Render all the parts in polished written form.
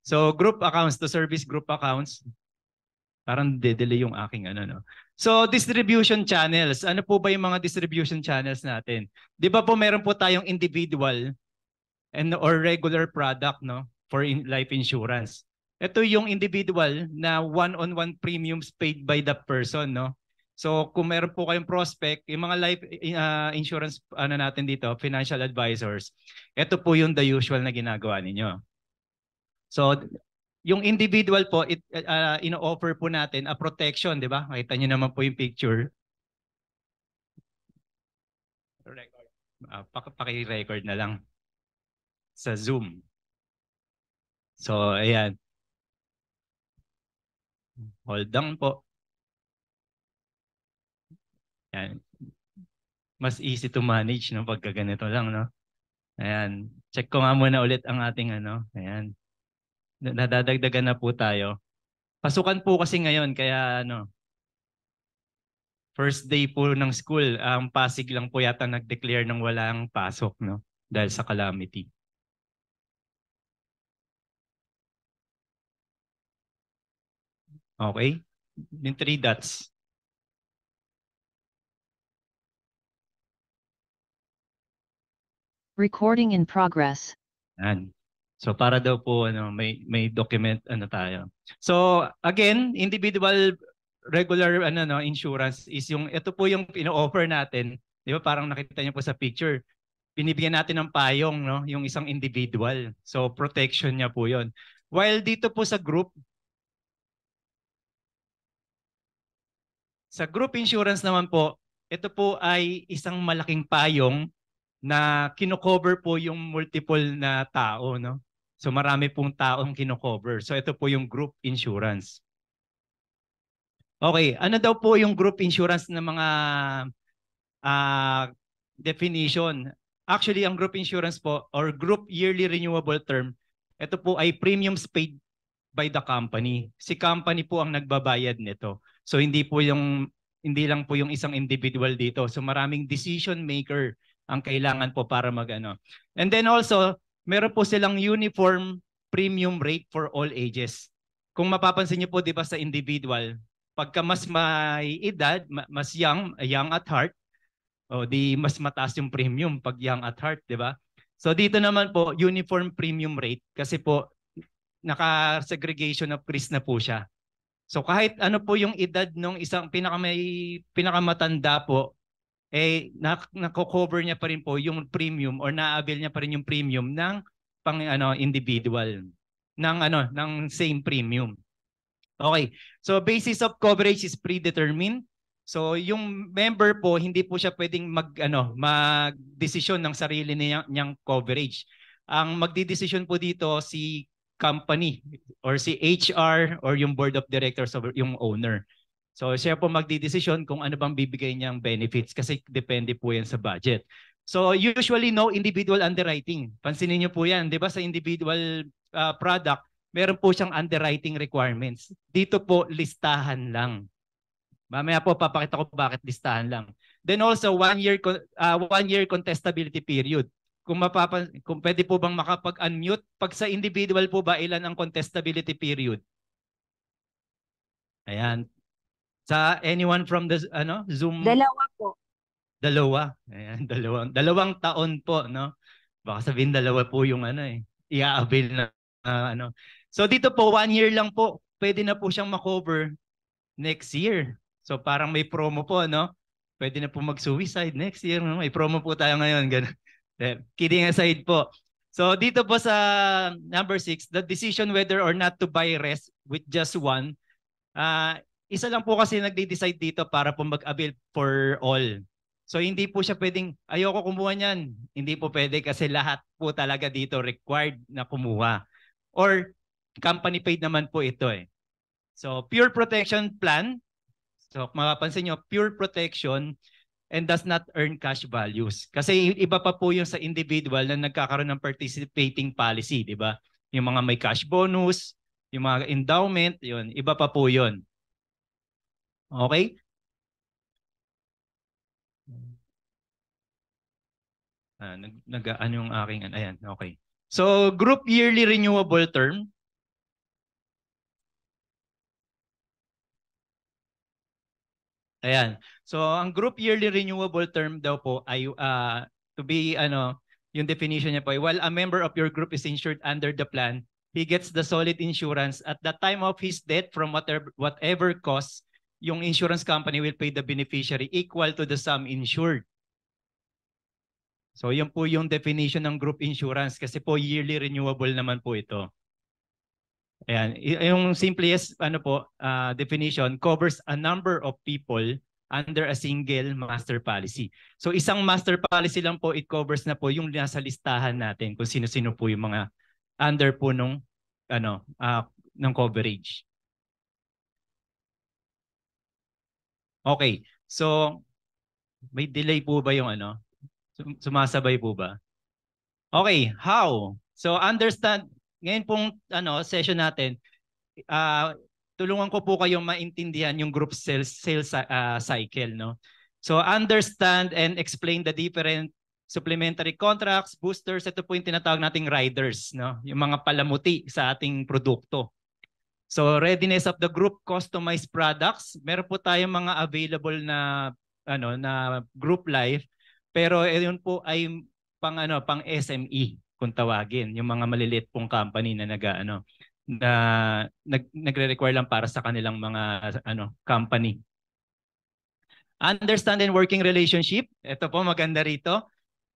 So group accounts to service group accounts. Parang delay yung aking ano, no. So distribution channels. Ano po ba yung mga distribution channels natin? 'Di ba po meron po tayong individual and or regular product, no, for life insurance. Ito yung individual na one-on-one premiums paid by the person, no. So kung meron po kayong prospect, yung mga life insurance ano natin dito, financial advisors, ito po yung the usual na ginagawa ninyo. So yung individual po, ino-offer po natin a protection, di ba? Makita niyo naman po yung picture. Record. Paki-record na lang sa Zoom. So, ayan. Hold down po. Ayan. Mas easy to manage, no? Pagka ganito lang, no? Ayan. Check ko nga muna ulit ang ating ano. Ayan. Nadadagdagan na po tayo. Pasukan po kasi ngayon, kaya ano, first day po ng school, ang Pasig lang po yata nag-declare ng walang pasok, no? Dahil sa calamity. Okay? Yung 3 dots. Recording in progress. Yan. So para daw po ano may document ano tayo. So again, individual regular ano no insurance is yung ito po yung ino-offer natin, 'di ba? Parang nakita niyo po sa picture. Binibigyan natin ng payong no, yung isang individual. So protection niya po 'yon. While dito po sa group insurance naman po, ito po ay isang malaking payong na kino-cover po yung multiple na tao, no? So marami pong taong kino-cover. So ito po yung group insurance. Okay, ano daw po yung group insurance na mga definition? Actually, ang group insurance po or group yearly renewable term, ito po ay premiums paid by the company. Si company po ang nagbabayad nito. So hindi lang po yung isang individual dito. So maraming decision maker ang kailangan po para magano. And then also, meron po silang uniform premium rate for all ages. Kung mapapansin niyo po 'di ba sa individual, pagka mas may edad, mas young at heart, o di mas mataas yung premium pag young at heart, 'di ba? So dito naman po uniform premium rate kasi po naka-segregation of risk na po siya. So kahit ano po yung edad ng isang pinakamatanda po, nako-cover niya pa rin po yung premium or na-avail niya pa rin yung premium ng pang individual ng same premium. Okay. So basis of coverage is predetermined. So yung member po hindi po siya pwedeng magdesisyon ng sarili niyang coverage. Ang magdidesisyon po dito si company or si HR or yung board of directors or yung owner. So siya po magdidesisyon kung ano bang bibigay niyang benefits kasi depende po yan sa budget. So usually no individual underwriting. Pansinin niyo po yan, 'di ba sa individual product, meron po siyang underwriting requirements. Dito po listahan lang. Mamaya po papakita ko bakit listahan lang. Then also 1 year contestability period. Kung pwede po bang makapag-unmute pag sa individual po ba ilan ang contestability period? Ayan. Sa anyone from the Zoom? Dalawa po. Dalawa. Ayan, dalawang taon po, no? Baka sabihin dalawa po yung i-avail na ano. So dito po 1 year lang po. Pwede na po siyang makover next year. So parang may promo po, no? Pwede na po mag-suicide next year, no? May promo po tayo ngayon, ganun. Kidding aside po. So dito po sa number 6, the decision whether or not to buy rest with just one, isa lang po kasi nagde-decide dito para po mag-avail for all. So hindi po siya pwedeng ayoko kumuha niyan. Hindi po pwede kasi lahat po talaga dito required na kumuha. Or company paid naman po ito eh. So pure protection plan. So mapapansin nyo, pure protection and does not earn cash values. Kasi iba pa po yung sa individual na nagkakaroon ng participating policy, di ba? Yung mga may cash bonus, yung mga endowment, yun, iba pa po yun. Okay? Ano yung aking, ayan, okay. So, group yearly renewable term. Ayan. So ang group yearly renewable term daw po ay to be yung definition niya po ay while a member of your group is insured under the plan, he gets the solid insurance at the time of his death from whatever cause, yung insurance company will pay the beneficiary equal to the sum insured. So yun po yung definition ng group insurance kasi po yearly renewable naman po ito. Ayan, yung simplest definition covers a number of people under a single master policy. So isang master policy lang po, it covers na po yung nasa listahan natin kung sino-sino po yung mga under po nung ng coverage. Okay. So may delay po ba yung sumasabay po ba? Okay, how? So understand ngayon pong session natin, tulungan ko po kayong maintindihan yung group sales cycle, no? So understand and explain the different supplementary contracts, boosters, ito po yung tinatawag nating riders, no? Yung mga palamuti sa ating produkto. So readiness of the group customized products, meron po tayong mga available na na group life, pero yun po ay pang SME kung tawagin, yung mga maliliit pong company na nagre-require lang para sa kanilang mga company. Understand and working relationship, ito po maganda rito,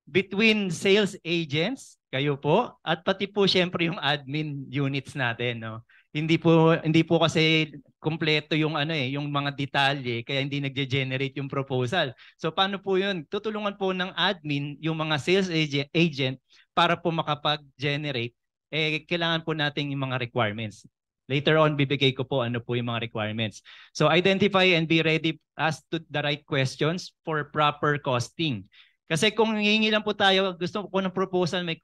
between sales agents, kayo po, at pati po syempre yung admin units natin, no. Hindi po kasi kumpleto yung yung mga detalye kaya hindi nagge-generate yung proposal. So paano po 'yun? Tutulungan po ng admin yung mga sales agent para po makapag-generate. Kailangan po natin yung mga requirements. Later on bibigay ko po ano po yung mga requirements. So identify and be ready as to the right questions for proper costing. Kasi kung hihingi lang po tayo, gusto ko ng proposal, may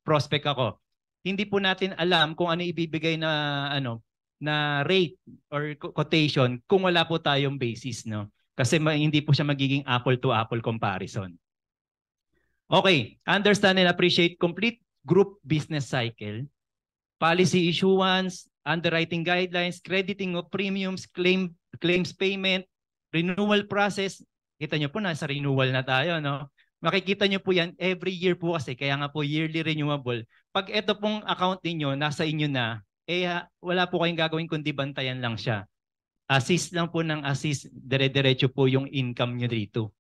prospect ako. Hindi po natin alam kung ano ibibigay na na rate or quotation kung wala po tayong basis, no? Kasi hindi po siya magiging apple to apple comparison. Okay, understand and appreciate complete group business cycle, policy issuance, underwriting guidelines, crediting of premiums, claims payment, renewal process. Kita nyo po nasa renewal na tayo, no? Makikita nyo po yan every year po kasi, kaya nga po yearly renewable. Pag ito pong account ninyo, nasa inyo na, wala po kayong gagawin kundi bantayan lang siya. Assist lang po ng assist, dire-diretso po yung income nyo dito.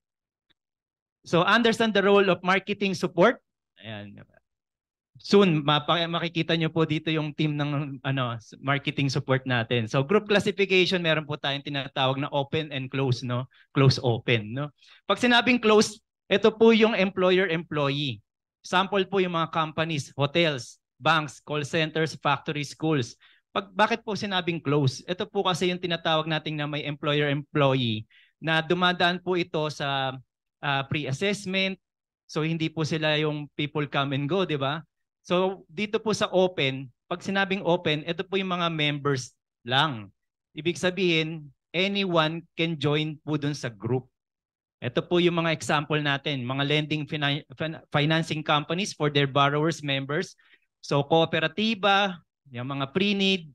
So understand the role of marketing support. Ayan. Soon, makikita nyo po dito yung team ng marketing support natin. So group classification, meron po tayong tinatawag na open and close, no? Close open, no? Pag sinabing close, ito po yung employer-employee. Sample po yung mga companies, hotels, banks, call centers, factories, schools. Bakit po sinabing close? Ito po kasi yung tinatawag natin na may employer-employee na dumadaan po ito sa pre-assessment. So hindi po sila yung people come and go, di ba? So dito po sa open, pag sinabing open, ito po yung mga members lang. Ibig sabihin, anyone can join po dun sa group. Ito po yung mga example natin, mga lending financing companies for their borrowers, members. So kooperatiba, yung mga pre-need,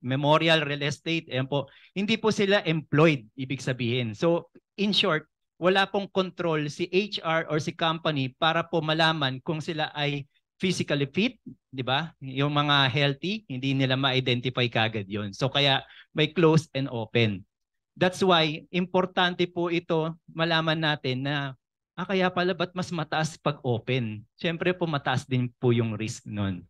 memorial, real estate, ayan po. Hindi po sila employed, ibig sabihin. So in short, wala pong control si HR or si company para po malaman kung sila ay physically fit, di ba? Yung mga healthy, hindi nila ma-identify kagad yon. So kaya may close and open. That's why importante po ito malaman natin na kaya pala ba't mas mataas pag open? Siyempre po mataas din po yung risk nun.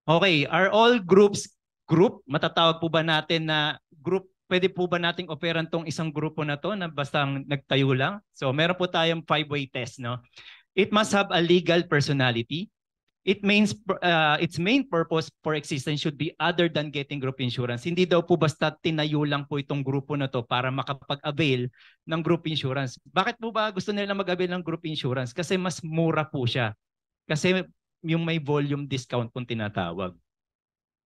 Okay, are all groups group? Matatawag po ba natin na group? Pwede po ba nating operan tong isang grupo na to na basta nagtayo lang? So meron po tayong 5-way test, no? It must have a legal personality. It means its main purpose for existence should be other than getting group insurance. Hindi daw po basta tinayo lang po itong grupo na to para makapag-avail ng group insurance. Bakit po ba gusto nila mag-avail ng group insurance? Kasi mas mura po siya. Kasi yung may volume discount pong tinatawag.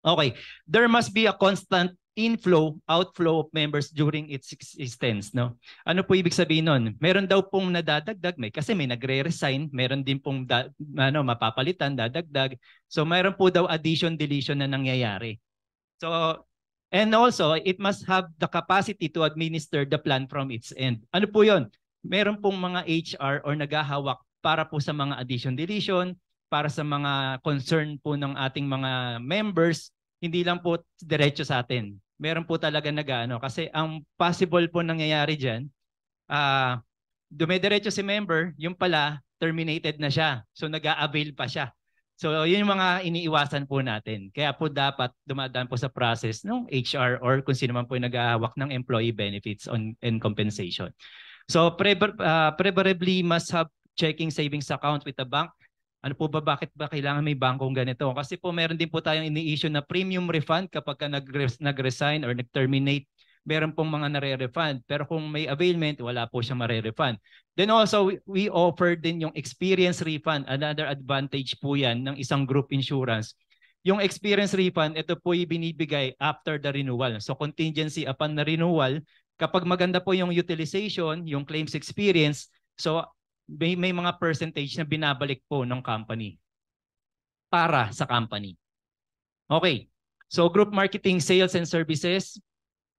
Okay, there must be a constant inflow, outflow of members during its existence, no? Ano po ibig sabihin nun? Meron daw pong nadadagdag, kasi may nagre-resign, meron din pong mapapalitan, dadagdag. So meron po daw addition, deletion na nangyayari. So And also, it must have the capacity to administer the plan from its end. Ano po yun? Meron pong mga HR or naghahawak para po sa mga addition-deletion, para sa mga concern po ng ating mga members, hindi lang po diretso sa atin. Meron po talaga nag-ano. Kasi ang possible po nangyayari dyan, dumidiretso si member, yung pala, terminated na siya. So nag-a-avail pa siya. So yun yung mga iniiwasan po natin. Kaya po dapat dumadaan po sa process ng HR or kung sino man po yung nag-ahawak ng employee benefits and compensation. So preferably must have checking savings account with the bank. Ano po ba, bakit ba kailangan may bangkong ganito? Kasi po meron din po tayong ini-issue na premium refund kapag nag-resign or nag-terminate. Meron pong mga nare-refund. Pero kung may availment, wala po siyang mare-refund. Then also, we offer din yung experience refund. Another advantage po yan ng isang group insurance. Yung experience refund, ito po yung binibigay after the renewal. So contingency upon the renewal, kapag maganda po yung utilization, yung claims experience, so may mga percentage na binabalik po ng company para sa company. Okay. So group marketing, sales and services.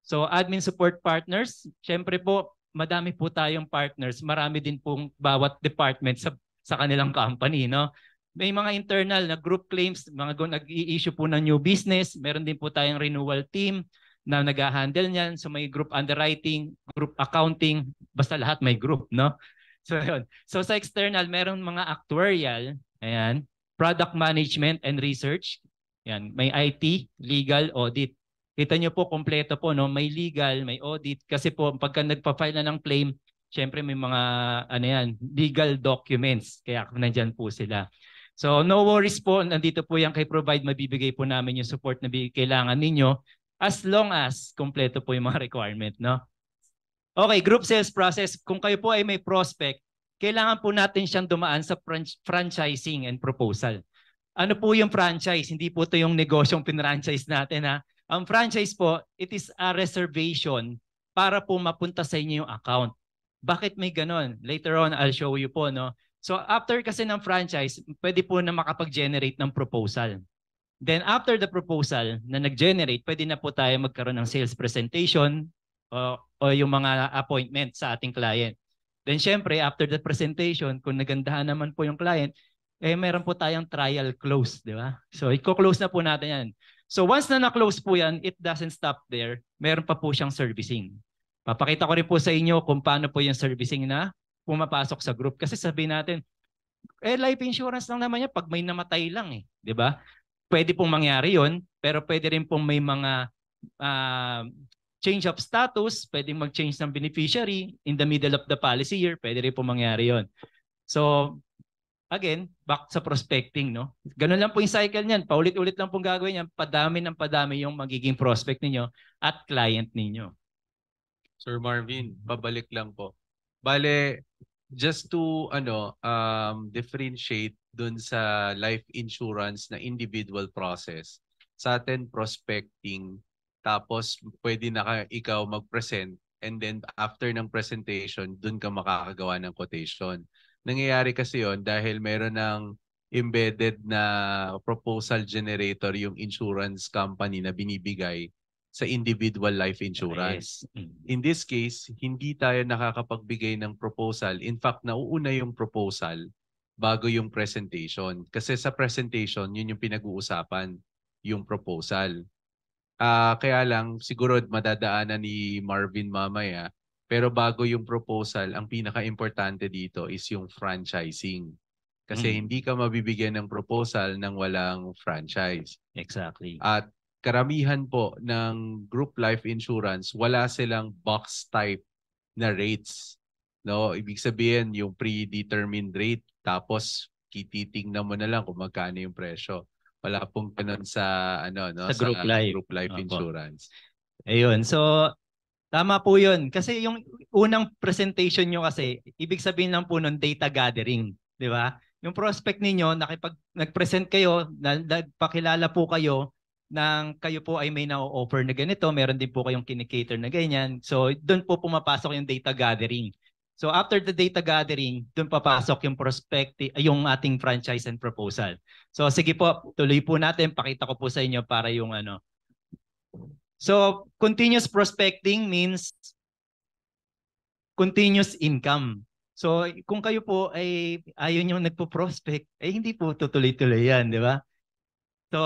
So admin support partners, syempre po madami po tayong partners, marami din pong bawat department sa kanilang company, no? May mga internal na group claims, mga nag-i-issue po ng new business, meron din po tayong renewal team na nag-handle niyan. So may group underwriting, group accounting, basta lahat may group, no? So yun. So sa external, meron mga actuarial, ayan, product management and research. Yan, may IT, legal, audit. Kita nyo po, kompleto po, no? May legal, may audit. Kasi po, pagka nagpa-file na ng claim, syempre may mga ano yan, legal documents. Kaya nandyan po sila. So no worries po, nandito po yan kay Provide. Mabibigay po namin yung support na kailangan ninyo as long as kompleto po yung mga requirement, no? Okay, group sales process. Kung kayo po ay may prospect, kailangan po natin siyang dumaan sa franchising and proposal. Ano po yung franchise? Hindi po ito yung negosyong pinranchise natin, ha? Ang franchise po, it is a reservation para po mapunta sa inyo yung account. Bakit may ganon? Later on, I'll show you po, no? So after kasi ng franchise, pwede po na makapag-generate ng proposal. Then after the proposal na nag-generate, pwede na po tayo magkaroon ng sales presentation o yung mga appointment sa ating client. Then syempre, after the presentation, kung nagandahan naman po yung client, meron po tayong trial close, di ba? So i-close na po natin yan. So once na na-close po yan, it doesn't stop there. Meron pa po siyang servicing. Papakita ko rin po sa inyo kung paano po yung servicing na pumapasok sa group. Kasi sabihin natin, life insurance lang naman yan pag may namatay lang eh. Di ba? Pwede pong mangyari yon, pero pwede rin pong may mga change of status, pwedeng mag-change ng beneficiary in the middle of the policy year, pwede rin pong mangyari yon. So, again, back sa prospecting, no? Ganun lang po yung cycle niyan. Paulit-ulit lang pong gagawin yan. Padami ng padami yung magiging prospect ninyo at client ninyo. Sir Marvin, babalik lang po. Bale, just to differentiate dun sa life insurance na individual process, sa atin prospecting, tapos pwede na ikaw mag-present and then after ng presentation, dun ka makakagawa ng quotation. Nangyayari kasi yon dahil meron ng embedded na proposal generator yung insurance company na binibigay sa individual life insurance. Yes. In this case, hindi tayo nakakapagbigay ng proposal. In fact, nauuna yung proposal bago yung presentation. Kasi sa presentation, yun yung pinag-uusapan, yung proposal. Kaya lang, siguro madadaanan ni Marvin mamaya. Pero bago yung proposal, ang pinaka-importante dito is yung franchising. Kasi hindi ka mabibigyan ng proposal nang walang franchise. Exactly. At karamihan po ng group life insurance, wala silang box type na rates. No, ibig sabihin yung predetermined rate, tapos titingnan mo na lang kung magkano yung presyo. Wala pong ganun sa sa group life insurance. Ayun. So tama po 'yun. Kasi yung unang presentation nyo kasi, ibig sabihin lang po nun data gathering, 'di ba? Yung prospect ninyo, nag-present kayo, nagpakilala po kayo nang kayo po ay may na-offer na ganito, meron din po kayong kinikater na ganyan. So doon po pumapasok yung data gathering. So after the data gathering, doon papasok yung yung ating franchise and proposal. So sige po, tuloy po natin, pakita ko po sa inyo para yung So continuous prospecting means continuous income. So kung kayo po ay ayaw nyo nagpo-prospect, hindi po tutuloy-tuloy yan, di ba? So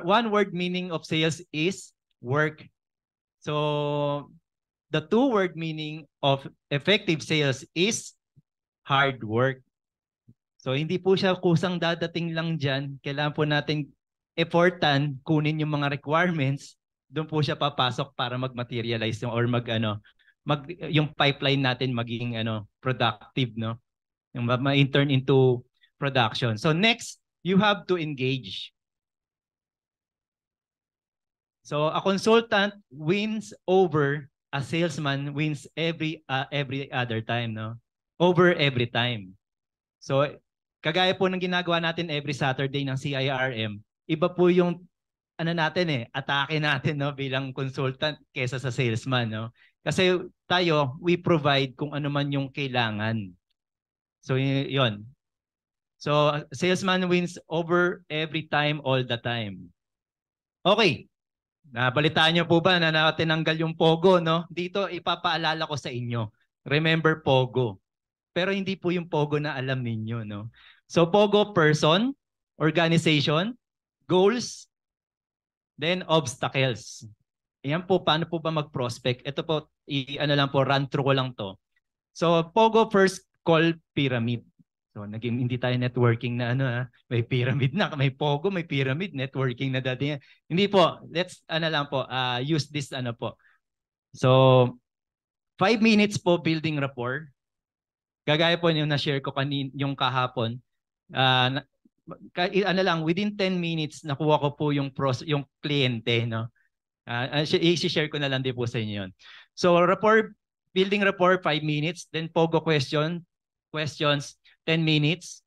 one word meaning of sales is work. So the two word meaning of effective sales is hard work. So hindi po siya kusang dadating lang dyan. Kailangan po natin effortan, kunin yung mga requirements, doon po siya papasok para mag-materialize or yung pipeline natin maging productive, no? Yung ma-turn into production. So next, you have to engage. So a consultant wins over a salesman wins every other time, no? Over every time. So kagaya po ng ginagawa natin every Saturday ng CIRM, iba po yung atake natin, no, bilang consultant kaysa sa salesman, no? Kasi tayo, we provide kung ano man yung kailangan. So yun. So salesman wins over every time, all the time. Okay. Nabalitaan niyo po ba na tinanggal yung Pogo, no? Dito ipapaalala ko sa inyo. Remember Pogo. Pero hindi po yung Pogo na alam ninyo, no? So Pogo, person, organization, goals, then obstacles. Ayan po, paano po ba mag-prospect? Ito po, run through ko lang to. So Pogo, first call pyramid. So naging hindi tayo networking na may pyramid na, may Pogo, may pyramid, networking na dati. Hindi po, let's use this po. So 5 minutes po building rapport. Gagaya po yung na-share ko yung kahapon. Within 10 minutes nakuha ko po yung kliyente, no? I-share ko na lang din po sa inyo yun. So building rapport 5 minutes, then Pogo questions 10 minutes.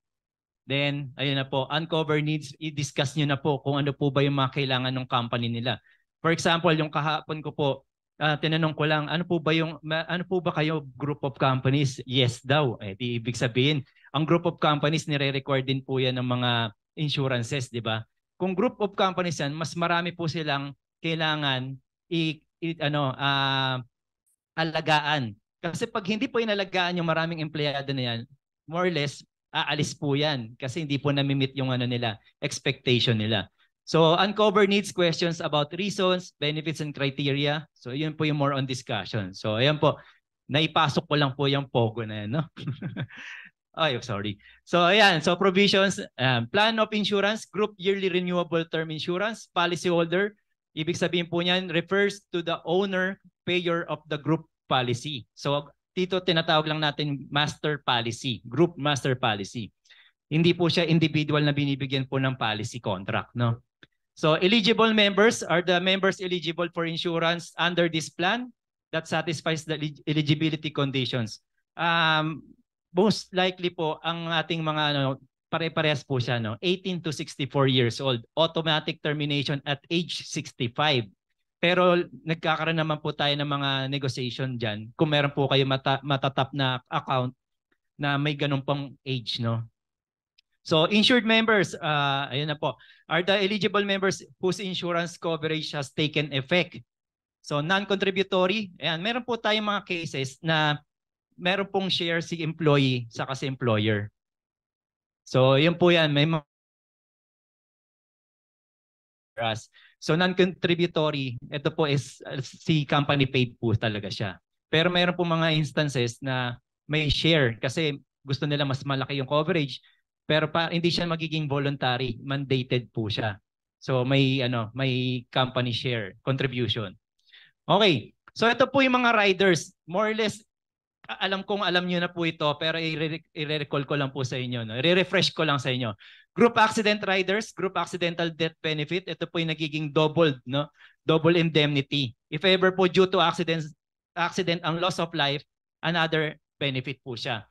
Then ayun na po, uncover needs, i-discuss niyo na po kung ano po ba yung mga kailangan ng company nila. For example, yung kahapon ko po, tinanong ko lang, ano po ba kayo group of companies? Yes daw. Di ibig sabihin, ang group of companies nire-require din po yan ng mga insurances, di ba? Kung group of companies yan, mas marami po silang kailangan alagaan. Kasi pag hindi po inalagaan yung maraming empleyado na yan, more or less, aalis po yan kasi hindi po nami-meet yung expectation nila. So uncover needs, questions about reasons, benefits and criteria. So yun po yung more on discussion. So ayan po, naipasok ko lang po yung Pogo na yan, no? Ay, sorry. So ayan, so provisions, plan of insurance, group yearly renewable term insurance, policyholder, ibig sabihin po niyan refers to the owner, payer of the group policy. So dito tinatawag lang natin master policy, group master policy. Hindi po siya individual na binibigyan po ng policy contract, no? So eligible members are the members eligible for insurance under this plan that satisfies the eligibility conditions. Most likely po ang ating mga pare-parehas po siya, no? 18 to 64 years old, automatic termination at age 65. Pero nagkakaroon naman po tayo ng mga negotiation dyan kung meron po kayo matatap na account na may ganun pang age, no? So insured members, ayun na po, are the eligible members whose insurance coverage has taken effect. So non-contributory, ayan, meron po tayong mga cases na meron pong share si employee sa kasi employer. So yun po yan, may mga so non-contributory, ito po is si company paid po talaga siya. Pero mayroon po mga instances na may share kasi gusto nila mas malaki yung coverage pero hindi siya magiging voluntary, mandated po siya. So may company share contribution. Okay. So ito po yung mga riders, more or less alam niyo na po ito pero i-recall ko lang po sa inyo, no. I-refresh ko lang sa inyo. Group accident riders, group accidental death benefit, ito po yung nagiging doubled, no? Double indemnity. If ever po due to accident ang loss of life, another benefit po siya.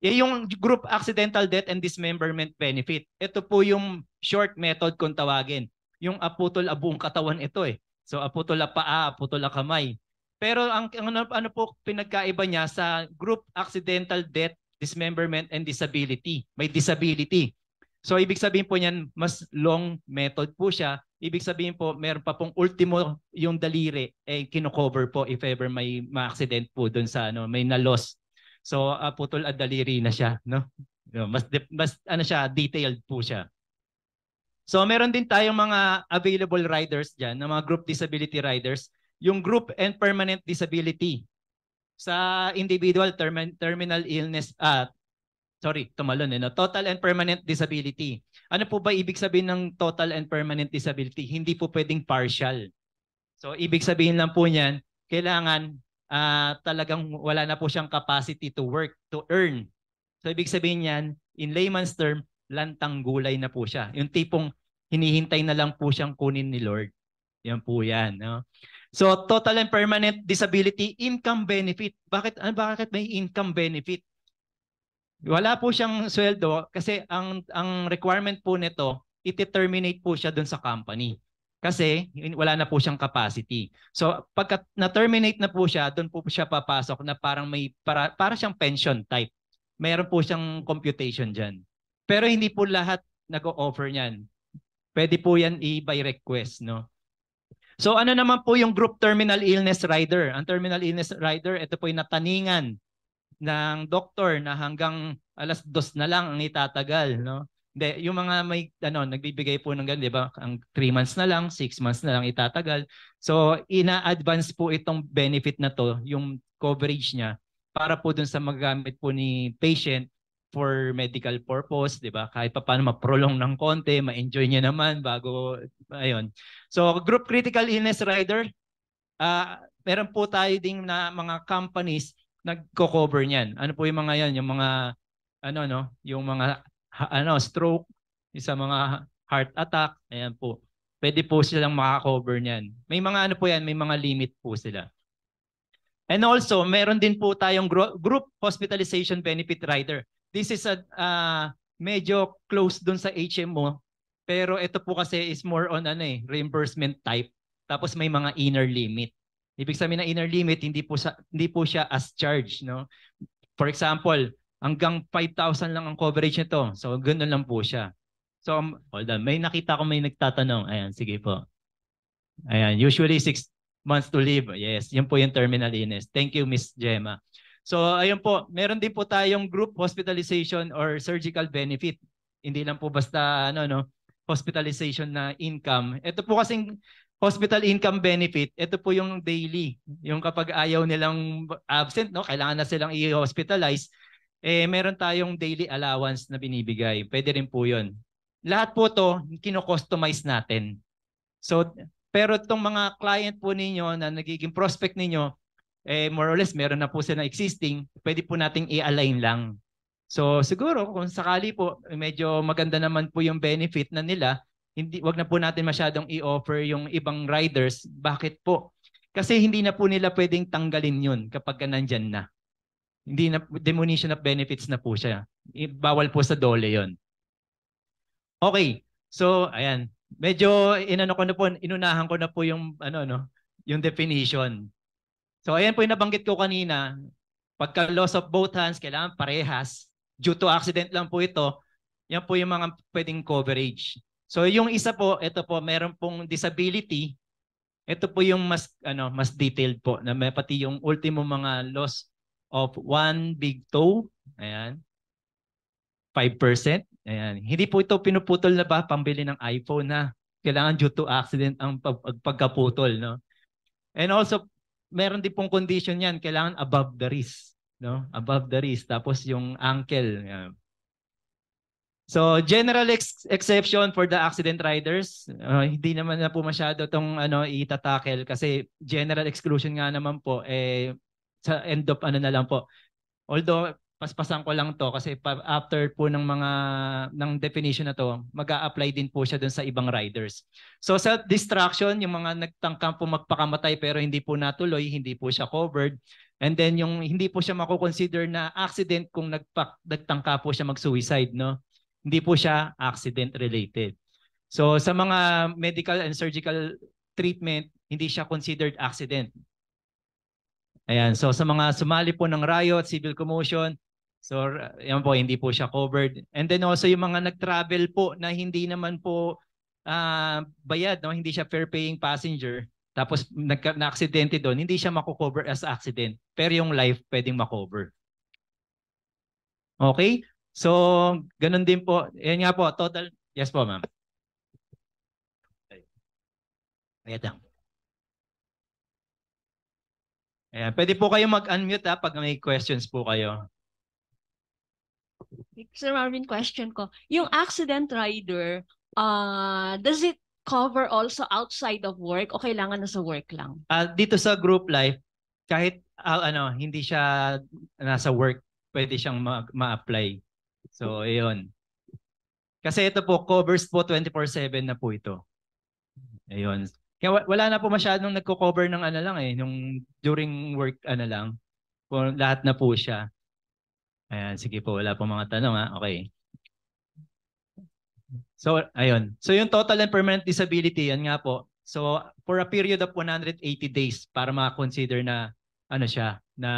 Yung group accidental death and dismemberment benefit, ito po yung short method kung tawagin. Yung aputol buong katawan ito eh. So aputol paa, aputol kamay. Pero ano po pinagkaiba niya sa group accidental death, dismemberment and disability. May disability. So ibig sabihin po niyan mas long method po siya. ibig sabihin po, meron pa pong ultimo yung daliri, kino-cover po if ever may ma-accident po doon sa may na-loss. So, putol at daliri na siya, no? Mas siya, detailed po siya. So, meron din tayong mga available riders diyan, na mga group disability riders, yung group and permanent disability. Sa individual terminal illness, tumalon no? Total and permanent disability. Ano po ba ibig sabihin ng total and permanent disability? Hindi po pwedeng partial. So ibig sabihin lang po niyan, kailangan talagang wala na po siyang capacity to work, to earn. So ibig sabihin niyan, in layman's term, lantang gulay na po siya. Yung tipong hinihintay na lang po siyang kunin ni Lord. Yan po yan. No? So total and permanent disability, income benefit. Bakit may income benefit? Wala po siyang sweldo kasi ang requirement po nito, i-terminate po siya doon sa company. Kasi wala na po siyang capacity. So pagka na-terminate na po siya, doon po siya papasok na parang para siyang pension type. Mayroon po siyang computation diyan. Pero hindi po lahat nag-o-offer niyan. Pwede po yan by request, no? So ano naman po yung group terminal illness rider? Ang terminal illness rider, ito po yung nataningan ng doktor na hanggang 2:00 na lang ang itatagal, no? Hindi, yung mga may nagbibigay po ng ganun, 'di ba? Ang 3 months na lang, 6 months na lang itatagal. So ina-advance po itong benefit na to, yung coverage niya para po dun sa magamit po ni patient for medical purpose, 'di ba? Kahit paano ma-prolong ng konti, ma-enjoy niya naman bago ayun. So group critical illness rider, meron po tayo ding na mga companies nagko-cover niyan. Ano po yung mga 'yan, yung mga yung mga stroke, sa mga heart attack, ayan po. Pwede po silang maka-cover niyan. May mga po 'yan, may mga limit po sila. And also, meron din po tayong group hospitalization benefit rider. This is medyo close dun sa HMO, pero ito po kasi is more on reimbursement type. Tapos may mga inner limit. Ibig sabihin na inner limit, hindi po siya as charge, no? For example, hanggang 5,000 lang ang coverage nito. So ganoon lang po siya. So hold on, may nakita ko may nagtatanong. Ayan, sige po. Ayan, usually 6 months to live. Yes, yun po yung terminal illness. Thank you, Miss Gemma. So ayun po, meron din po tayong group hospitalization or surgical benefit. Hindi lang po basta hospitalization na income. Ito po kasing hospital income benefit, ito po yung daily. Yung kapag ayaw nilang absent, kailangan na silang i-hospitalize, meron tayong daily allowance na binibigay. Pwede rin po yun. Lahat po to kino-customize natin. So, pero itong mga client po ninyo na nagiging prospect ninyo, more or less meron na po sila existing, pwede po nating i-align lang. So siguro kung sakali po medyo maganda naman po yung benefit na nila, wag na po natin masyadong i-offer yung ibang riders. Bakit po? Kasi hindi na po nila pwedeng tanggalin yun kapag nandyan na. Hindi na, diminution of benefits na po siya. Bawal po sa dole yon. Okay. So ayan, medyo inunahan ko na po yung yung definition. So ayan po yung nabanggit ko kanina, pagka loss of both hands, kailangan parehas. Due to accident lang po ito, yan po yung mga pwedeng coverage. So yung isa po, ito po, meron pong disability. Ito po yung mas detailed po, na may pati yung ultimo mga loss of one big toe. Ayan. 5%. Ayan. Hindi po ito pinuputol na ba pambili ng iPhone na kailangan due to accident ang pagkaputol, no? And also, meron din pong condition yan, kailangan above the wrist, no? Above the wrist, tapos yung ankle. Yan. So, general exception for the accident riders, hindi naman na po masyado itong itatakel kasi general exclusion nga naman po, sa end of na lang po. Although, paspasan ko lang to kasi after po ng definition na to, mag-a-apply din po siya dun sa ibang riders. So self-destruction, yung mga nagtangkang po magpakamatay pero hindi po natuloy, hindi po siya covered. And then yung hindi po siya mako-consider na accident kung nagtangka po siya mag-suicide, no? Hindi po siya accident related. So sa mga medical and surgical treatment, hindi siya considered accident. Ayan, so sa mga sumali po ng riot, civil commotion, so yan po, hindi po siya covered. And then also yung mga nag-travel po na hindi naman po bayad, no? Hindi siya fair paying passenger, tapos na-aksidente doon, hindi siya mako-cover as accident. Pero yung life pwedeng makover. Okay? So, ganun din po. Yan nga po, total. Yes po, ma'am. Ayan lang. Ayan. Pwede po kayo mag-unmute pag may questions po kayo. Sir Marvin, question ko. Yung accident rider, does it cover also outside of work o kailangan na sa work lang? Dito sa group life, kahit hindi siya nasa work, pwede siyang ma-apply. So, ayun. Kasi ito po, covers po 24/7 na po ito. Ayun. Kaya wala na po masyadong nagko-cover ng nung during work lang. Kung lahat na po siya. Ayan, sige po, wala po mga tanong Okay. So, ayun. So, yung total and permanent disability, yan nga po. So, for a period of 180 days para ma-consider na siya, na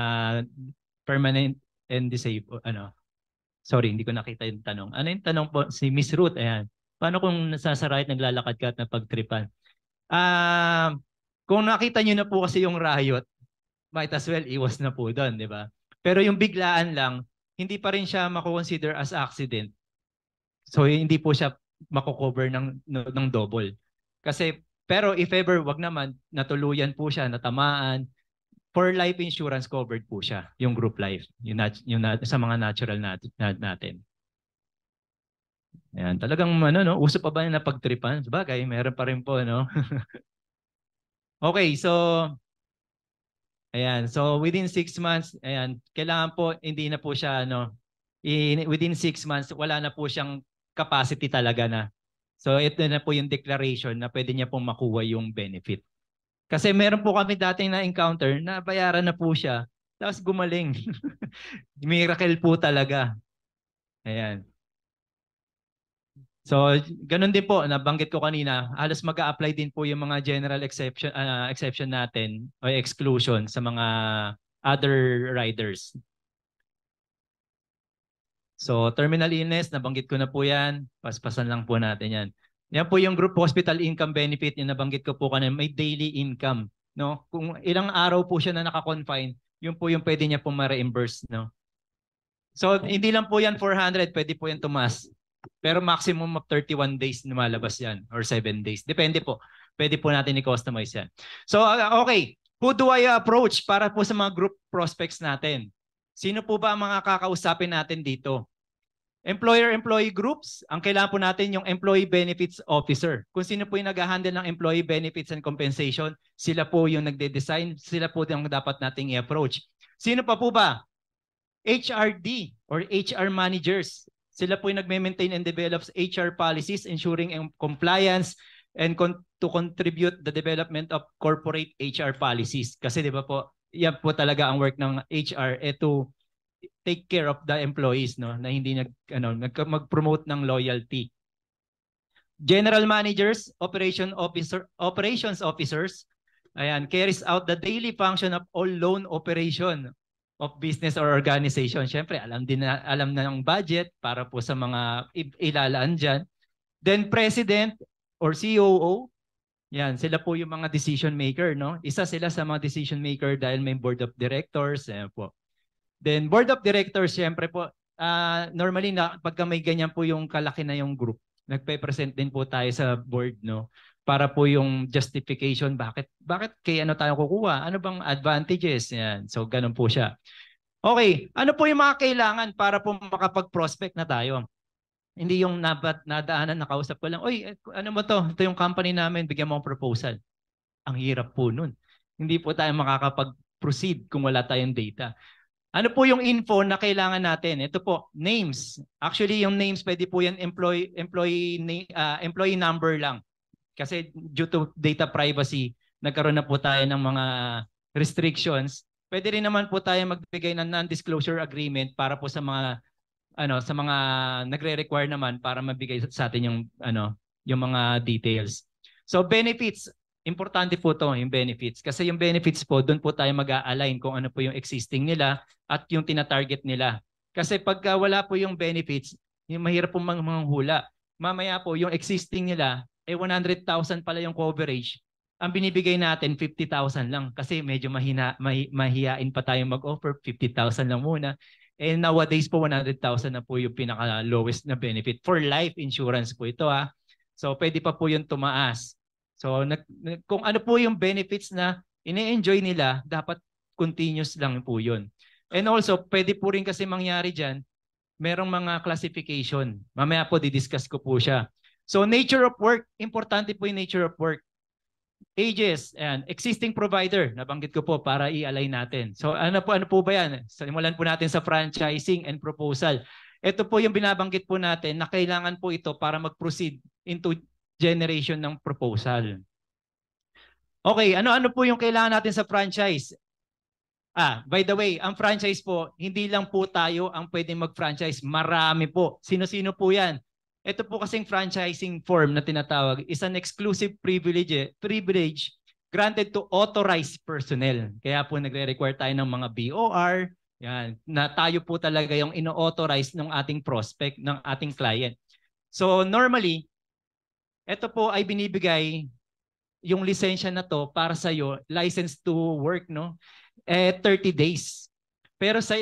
permanent and disabled, Sorry, hindi ko nakita yung tanong. Ano yung tanong po? Si Miss Ruth, ayan. Paano kung nasa right, naglalakad ka at napagtripan? Kung nakita nyo na po kasi yung riot, might as well iwas na po doon, di ba? Pero yung biglaan lang, hindi pa rin siya mako-consider as accident. So hindi po siya mako-cover ng double. Kasi, pero if ever, wag naman, natuluyan po siya, natamaan, for life insurance covered po siya, yung group life, yung sa mga natural natin. Ayan, talagang uso pa ba yung napagtripan? Sabagay, meron pa rin po, Okay, so ayan, so within 6 months, ayan, kailangan po hindi na po siya within 6 months wala na po siyang capacity talaga na. So ito na po yung declaration na pwede niya pong makuha yung benefit. Kasi meron po kami dating na-encounter na bayaran na po siya, tapos gumaling. Miracle po talaga. Ayan. So, ganun din po, nabanggit ko kanina, halos mag-a-apply din po yung mga general exception natin o exclusion sa mga other riders. So, terminal illness, nabanggit ko na po yan. Paspasan lang po natin yan. Yan po yung group hospital income benefit, yung nabanggit ko po kanina, may daily income. No? Kung ilang araw po siya na naka-confine, yun po yung pwede niya po ma-reimburse. No? So, hindi lang po yan 400, pwede po yan tumas. Pero maximum of 31 days lumalabas yan or 7 days. Depende po. Pwede po natin i-customize yan. So, okay. Who do I approach para po sa mga group prospects natin? Sino po ba ang mga kakausapin natin dito? Employer-employee groups, ang kailangan po natin yung employee benefits officer. Kung sino po yung nag-handle ng employee benefits and compensation, sila po yung nagde-design, sila po yung dapat nating i-approach. Sino pa po ba? HRD or HR managers. Sila po yung nagme-maintain and develops HR policies, ensuring compliance and to contribute the development of corporate HR policies. Kasi di ba po, yan po talaga ang work ng HR to take care of the employees, no, na hindi mag-promote ng loyalty. General managers, operations officers, ayan, carries out the daily function of all loan operation of business or organization. Siyempre, alam na ng budget para po sa mga ilalaan dyan. Then president or COO, yan, sila po yung mga decision maker, no? Isa sila sa mga decision maker dahil may board of directors, ayan po. Then board of directors, siyempre po, normally pagka may ganyan po yung kalaki na yung group, nagpe-present din po tayo sa board, no? Para po yung justification, bakit kay tayo kukuha? Ano bang advantages? Yan. So ganun po siya. Okay, ano po yung mga kailangan para po makapag-prospect na tayo? Hindi yung nadaanan, nakausap ko lang, oy, ano mo to? Ito yung company namin, bigyan mo ng proposal. Ang hirap po nun. Hindi po tayo makakapag-proceed kung wala tayong data. Ano po yung info na kailangan natin? Ito po, names. Actually, yung names, pwede po yan employee number lang. Kasi due to data privacy, nagkaroon na po tayo ng mga restrictions. Pwede rin naman po tayo magbigay ng non-disclosure agreement para po sa mga nagre-require naman para mabigay sa atin yung mga details. So benefits, importante po to yung benefits. Kasi yung benefits po, doon po tayo mag-a-align kung ano po yung existing nila at yung tina-target nila. Kasi pagka wala po yung benefits, yung mahirap po manghula. Mamaya po yung existing nila, 100,000 pala yung coverage, ang binibigay natin 50,000 lang kasi medyo mahihain pa tayong mag-offer, 50,000 lang muna. And nowadays po 100,000 na po yung pinaka lowest na benefit for life insurance po ito ha. So pwede pa po yung tumaas. So kung ano po yung benefits na ine-enjoy nila, dapat continuous lang po yun. And also pwede po rin kasi mangyari dyan, merong mga classification. Mamaya po didiscuss ko po siya. So nature of work, importante po yung nature of work. Ages and existing provider, nabanggit ko po para i-align natin. So ano po ba yan? Simulan po natin sa franchising and proposal. Ito po yung binabanggit po natin na kailangan po ito para mag-proceed into generation ng proposal. Okay, ano-ano po yung kailangan natin sa franchise? By the way, ang franchise po, hindi lang po tayo ang pwedeng mag-franchise. Marami po. Sino-sino po yan? Ito po kasing franchising form na tinatawag is an exclusive privilege granted to authorized personnel. Kaya po nagre-require tayo ng mga BOR, yan, na tayo po talaga yung ino-authorize ng ating prospect, ng ating client. So normally, ito po ay binibigay yung lisensya na to para sa iyo, license to work, no? 30 days. Pero sa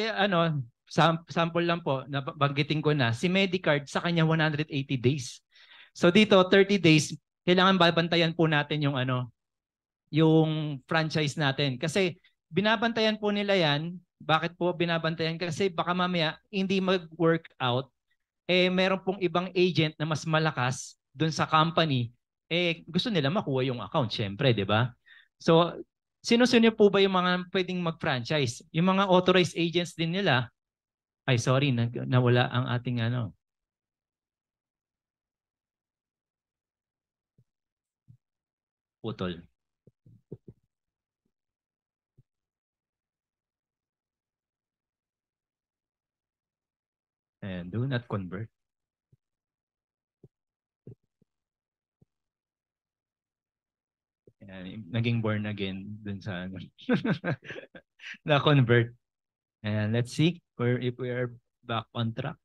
sample lang po, nabanggitin ko na, si Medicard sa kanya 180 days. So dito 30 days, kailangan babantayan po natin yung franchise natin. Kasi binabantayan po nila yan. Bakit po binabantayan? Kasi baka mamaya hindi mag-work out, meron pong ibang agent na mas malakas dun sa company, gusto nila makuha yung account, syempre, di ba? So, sino-sino po ba yung mga pwedeng mag-franchise? Yung mga authorized agents din nila. Ay, sorry, nawala ang ating putol. And do not convert. And naging born again dun sa na-convert. And let's see if we are back on track.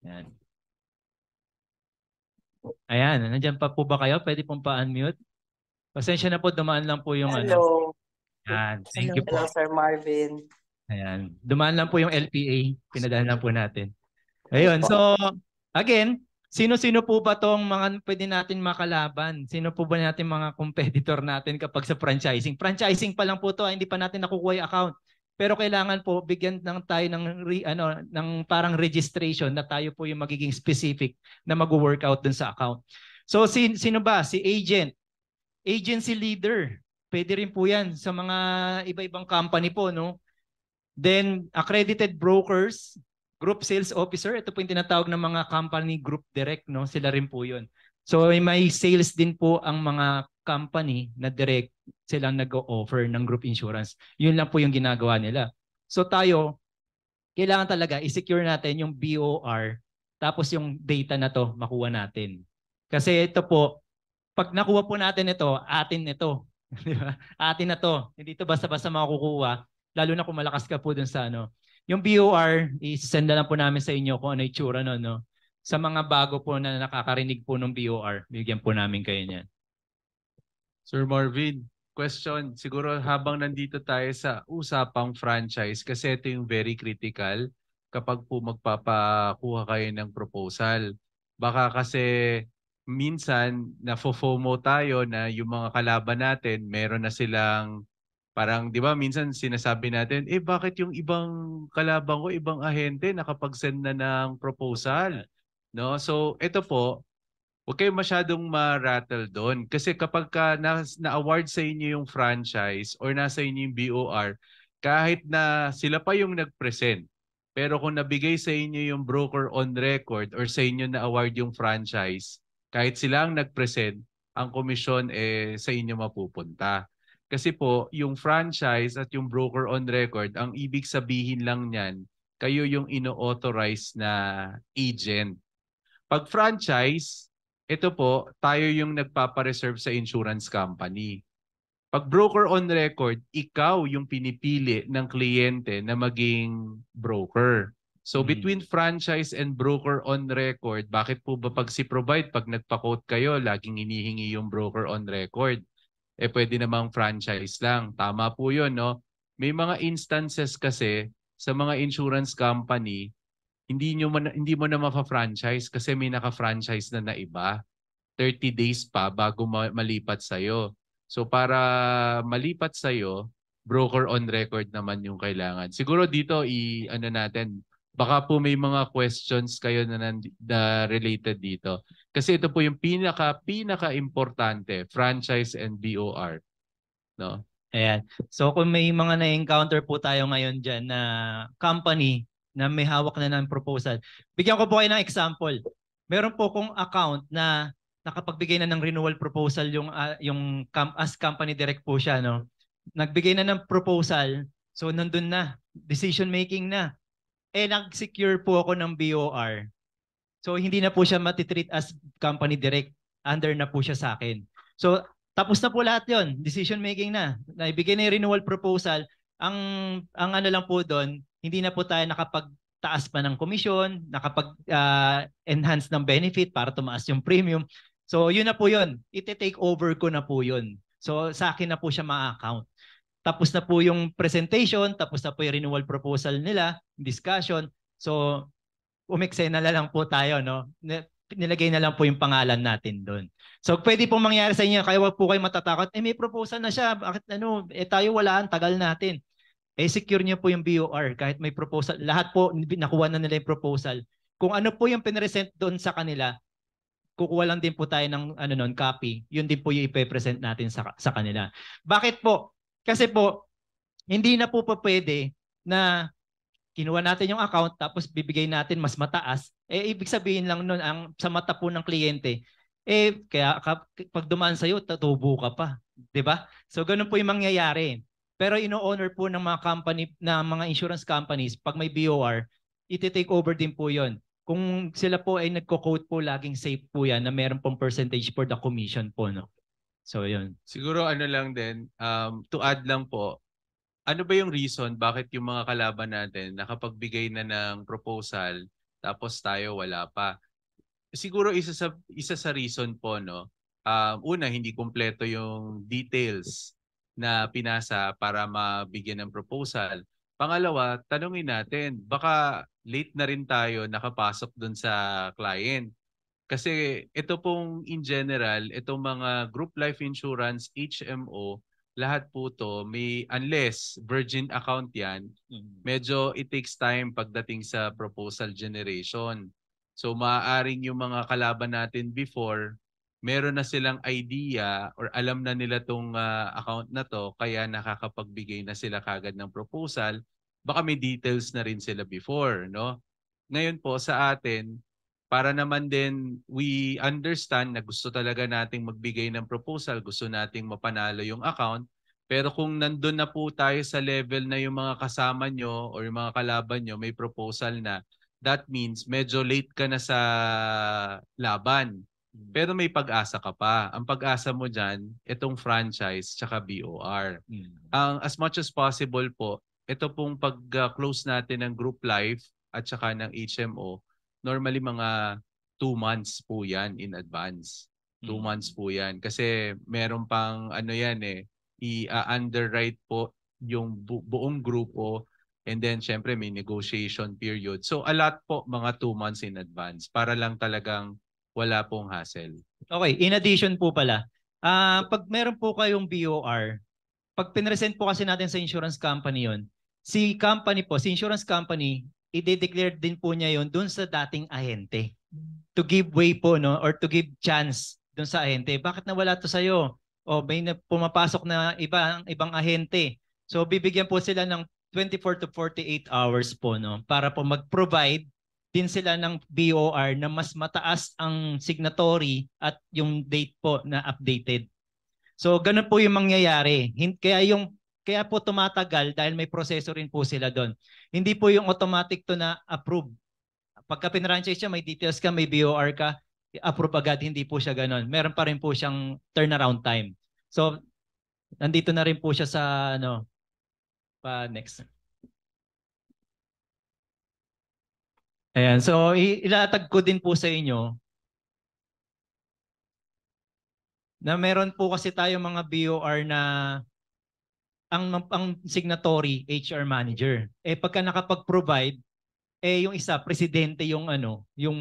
Ayan. Ayan, nandiyan pa po ba kayo? Pwede pong pa-unmute. Pasensya na po, dumaan lang po yung Hello. Ayan, thank you po. Hello, Sir Marvin. Ayan, dumaan lang po yung LPA. Pinadaan lang po natin. Ayun, so again, sino-sino po ba tong mga pwede natin makalaban? Sino po ba natin mga competitor natin kapag sa franchising? Franchising pa lang po to, hindi pa natin nakukuha yung account. Pero kailangan po bigyan tayo ng parang registration na tayo po yung magiging specific na mag-workout dun sa account. So sino ba? Si agent, agency leader. Pwede rin po yan sa mga iba-ibang company po, no? Then accredited brokers, group sales officer, ito po yung tinatawag ng mga company group direct, no? Sila rin po yun. So may sales din po ang mga company na direct silang nag-o-offer ng group insurance. Yun lang po yung ginagawa nila. So tayo, kailangan talaga i-secure natin yung BOR tapos yung data na to makuha natin. Kasi ito po, pag nakuha po natin ito, atin ito. Atin na to. Hindi ito basta-basta makukuha. Lalo na kung malakas ka po dun sa Yung BOR, i-send na lang po namin sa inyo kung ano yung tsura no? Sa mga bago po na nakakarinig po ng BOR, bigyan po namin kayo niyan. Sir Marvin, question. Siguro habang nandito tayo sa usapang franchise, kasi ito yung very critical kapag po magpapakuha kayo ng proposal. Baka kasi minsan na-FOMO tayo na yung mga kalaban natin, meron na silang parang, di ba, minsan sinasabi natin, bakit yung ibang kalaban ko, ibang ahente, nakapag-send na ng proposal? No? So, ito po, huwag kayo masyadong ma-rattle doon. Kasi kapag na-award sa inyo yung franchise or nasa inyo yung BOR, kahit na sila pa yung nag-present, pero kung nabigay sa inyo yung broker on record or sa inyo na-award yung franchise, kahit sila ang nag-present, ang komisyon sa inyo mapupunta. Kasi po, yung franchise at yung broker on record, ang ibig sabihin lang niyan, kayo yung ino-authorize na agent. Pag franchise, ito po, tayo yung nagpapareserve sa insurance company. Pag broker on record, ikaw yung pinipili ng kliyente na maging broker. So between franchise and broker on record, bakit po ba pag si Provide, pag nagpa-quote kayo, laging inihingi yung broker on record? Eh pwede namang franchise lang. Tama po yun, no? May mga instances kasi sa mga insurance company, hindi mo na mafa-franchise kasi may naka-franchise na iba. 30 days pa bago malipat sa'yo. So para malipat sa'yo, broker on record naman yung kailangan. Siguro dito ano natin, baka po may mga questions kayo na related dito. Kasi ito po yung pinaka-importante, franchise and BOR. No? Ayan. So kung may mga na-encounter po tayo ngayon dyan na company na may hawak na ng proposal, bigyan ko po kayo ng example. Meron po kong account na nakapagbigay na ng renewal proposal as company direct po siya, no? Nagbigay na ng proposal, so nandun na, decision making na. Nag-secure po ako ng BOR. So hindi na po siya matitreat as company direct, under na po siya sa akin. So tapos na po lahat 'yon, decision making na. Naibigay na yung renewal proposal. Ang ano lang po doon, hindi na po tayo nakapagtaas pa ng komisyon, enhance ng benefit para tumaas yung premium. So yun na po yun. Ite-take over ko na po yun. So sa akin na po siya ma-account. Tapos na po yung presentation, tapos na po yung renewal proposal nila, discussion. So umeksena na lang po tayo, no? Nilagay na lang po yung pangalan natin doon. So pwede pong mangyari sa inyo, kaya wag po kayo matatakot. May proposal na siya, bakit tayo walaan, tagal natin. Secure niyo po yung BOR kahit may proposal. Lahat po nakuha na nila yung proposal. Kung ano po yung pinresent doon sa kanila, kukuha lang din po tayo ng copy. Yun din po yung ipe-present natin sa kanila. Bakit po? Kasi po hindi na po pwede na kinuha natin yung account tapos bibigay natin mas mataas. Ibig sabihin lang nun sa mata po ng kliyente, kaya pag dumaan sa'yo, tatubo ka pa. Diba? So ganun po yung mangyayari. Pero ino-honor po ng mga company, na mga insurance companies, pag may BOR, iti-take over din po yon. Kung sila po ay nagko-quote po, laging safe po yan na meron pong percentage for the commission po. No? So yun. Siguro lang din, to add lang po, ano ba yung reason bakit yung mga kalaban natin nakapagbigay na ng proposal tapos tayo wala pa? Siguro isa sa reason po, no. Una, hindi kumpleto yung details na pinasa para mabigyan ng proposal. Pangalawa, tanungin natin, baka late na rin tayo nakapasok dun sa client. Kasi ito pong in general, itong mga group life insurance, HMO, lahat po to may, unless virgin account yan, medyo it takes time pagdating sa proposal generation. So maaaring yung mga kalaban natin before, meron na silang idea or alam na nila tong account na to, kaya nakakapagbigay na sila kagad ng proposal. Baka may details na rin sila before, no? Ngayon po sa atin, para naman din we understand na gusto talaga nating magbigay ng proposal, gusto nating mapanalo yung account, pero kung nandun na po tayo sa level na yung mga kasama nyo or yung mga kalaban nyo may proposal na, that means medyo late ka na sa laban. Pero may pag-asa ka pa. Ang pag-asa mo dyan, itong franchise tsaka BOR. As much as possible po, ito pong pag-close natin ng group life at tsaka ng HMO, normally mga 2 months po yan in advance. 2 months po yan. Kasi meron pang i-underwrite po yung buong grupo, and then syempre may negotiation period. So a lot po, mga 2 months in advance para lang talagang wala pong hassle. Okay, in addition po pala, pag meron po kayong BOR, pag pinresent po kasi natin sa insurance company yon, si insurance company, i-declare din po niya yon dun sa dating ahente. To give way po, no, or to give chance dun sa ahente. Bakit nawala to sa'yo? O may pumapasok na ibang ahente. So bibigyan po sila ng 24 to 48 hours po, no, para po mag-provide din sila ng BOR na mas mataas ang signatory at yung date po na updated. So ganun po yung mangyayari. Kaya po tumatagal dahil may proseso rin po sila doon. Hindi po yung automatic to na approve. Pagka pinranchise siya, may details ka, may BOR ka, approve agad, hindi po siya ganun. Meron pa rin po siyang turnaround time. So nandito na rin po siya sa next. Ayan, so ilatag ko din po sa inyo na meron po kasi tayo mga BOR na ang signatory HR manager. Pagka nakapag-provide, yung isa presidente yung yung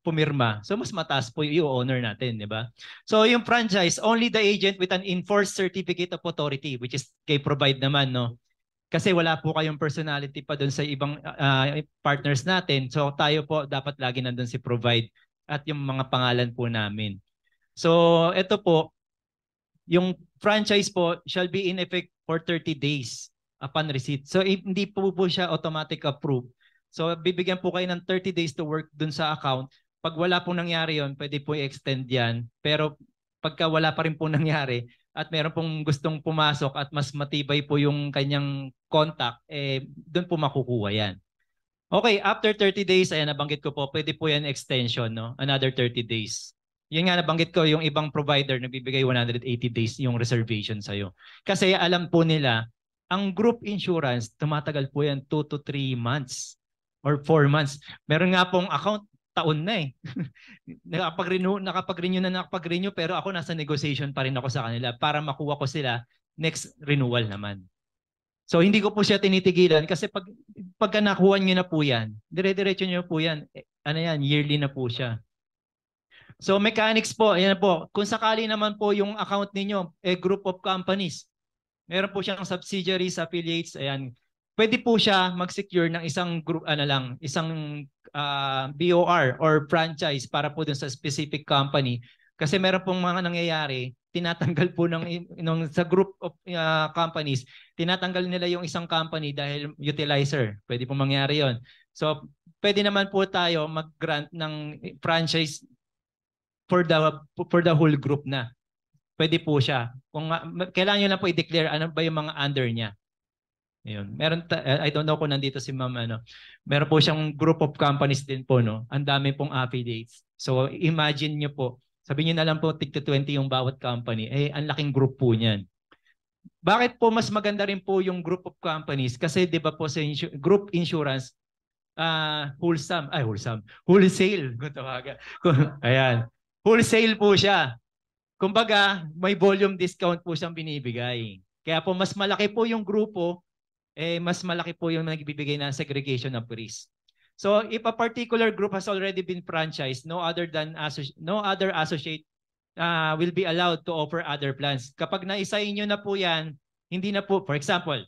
pumirma. So mas mataas po yung honor natin, di ba? So yung franchise, only the agent with an enforced certificate of authority, which is kay provide naman, no? Kasi wala po kayong personality pa doon sa ibang partners natin. So tayo po dapat lagi nandun si provide at yung mga pangalan po namin. So ito po, yung franchise po shall be in effect for 30 days upon receipt. So hindi po siya automatic approve. So bibigyan po kayo ng 30 days to work dun sa account. Pag wala pong nangyari yon, pwede po i-extend yan. Pero pagka wala pa rin po nangyari at meron pong gustong pumasok at mas matibay po yung kanyang contact, doon po makukuha yan. Okay, after 30 days, ayan, nabanggit ko po, pwede po yan extension, no? Another 30 days. Yun nga, nabanggit ko, yung ibang provider nagbibigay 180 days yung reservation sa'yo. Kasi alam po nila, ang group insurance, tumatagal po yan 2 to 3 months or 4 months. Meron nga pong account, taon na eh. nakapag-renew, pero ako nasa negotiation pa rin ako sa kanila para makuha ko sila next renewal naman. So hindi ko po siya tinitigilan kasi pagka nakuha niyo na po yan, dire-diretso niyo po yan. Yearly na po siya. So mechanics po, ayan po. Kung sakali naman po yung account ninyo, group of companies, meron po siyang subsidiaries, affiliates, ayan. Pwede po siya mag-secure ng isang group, isang BOR or franchise para po dun sa specific company. Kasi meron pong mga nangyayari, tinatanggal po sa group of companies, tinatanggal nila yung isang company dahil utilizer. Pwede po mangyari yon. So, pwede naman po tayo mag-grant ng franchise for the whole group na. Pwede po siya. Kung kailangan nyo lang po i-declare ano ba yung mga under niya. Ayun. I don't know kung nandito si Ma'am Meron po siyang group of companies din po, no. Ang dami pong affiliates. So imagine niyo po, sabihin niyo na lang po tig 20 yung bawat company. Ang laking group po niyan. Bakit po mas maganda rin po yung group of companies? Kasi 'di ba po sa group insurance wholesale. Ayan. Wholesale po siya. Kumbaga, may volume discount po siyang binibigay. Kaya po mas malaki po yung grupo, mas malaki po yung nagbibigay ng segregation of risk. So if a particular group has already been franchised, no other associate will be allowed to offer other plans. Kapag naisahin nyo na po yan, hindi na po, for example,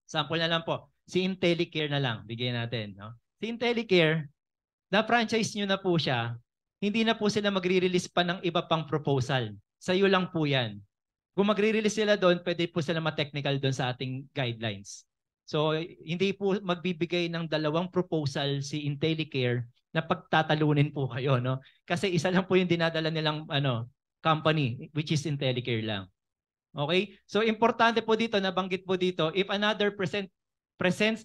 sample na lang po, si IntelliCare na lang, bigyan natin. No? Si IntelliCare, na-franchise nyo na po siya, hindi na po sila magre-release pa ng iba pang proposal. Sa iyo lang po yan. Kung magre-release sila doon, pwede po sila ma-technical doon sa ating guidelines. So, hindi po magbibigay ng 2 proposal si IntelliCare na pagtatalunin po kayo, no? Kasi isa lang po yung dinadala nilang company, which is IntelliCare lang. Okay? So, importante po dito, nabanggit po dito, if another presents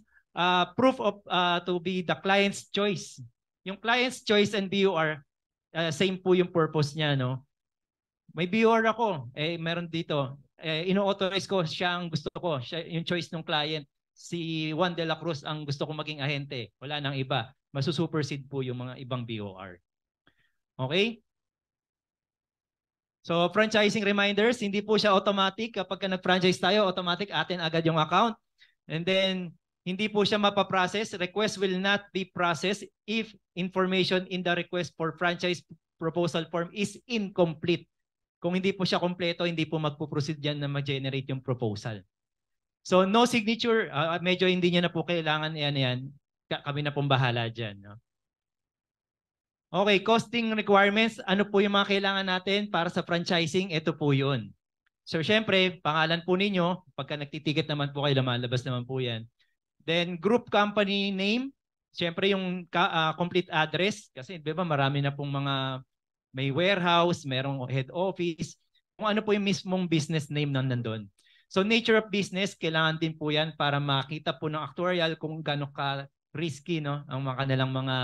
proof of to be the client's choice. Yung client's choice and BOR, same po yung purpose niya, no? May BOR ako, meron dito. Ino-authorize ko, siya ang gusto ko, siya yung choice ng client. Si Juan de la Cruz ang gusto ko maging ahente. Wala nang iba. Masusupersede po yung mga ibang BOR. Okay? So, franchising reminders, hindi po siya automatic. Kapag nag-franchise tayo, automatic atin agad yung account. And then, hindi po siya mapaprocess. Request will not be processed if information in the request for franchise proposal form is incomplete. Kung hindi po siya kompleto, hindi po magpo-proceed yan na ma-generate yung proposal. So no signature, medyo hindi niya na po kailangan yan. Kami na pong bahala dyan. No? Okay, costing requirements. Ano po yung mga kailangan natin para sa franchising? Ito po yun. So syempre, pangalan po ninyo. Pagka nagtiticket naman po kayo, lumalabas naman po yan. Then group company name, siyempre yung complete address kasi 'di ba marami na pong mga may warehouse, merong head office, kung ano po yung mismong business name nandoon. So nature of business, kailangan din po 'yan para makita po ng actuarial kung gaano ka risky, no, ang mga kanilang mga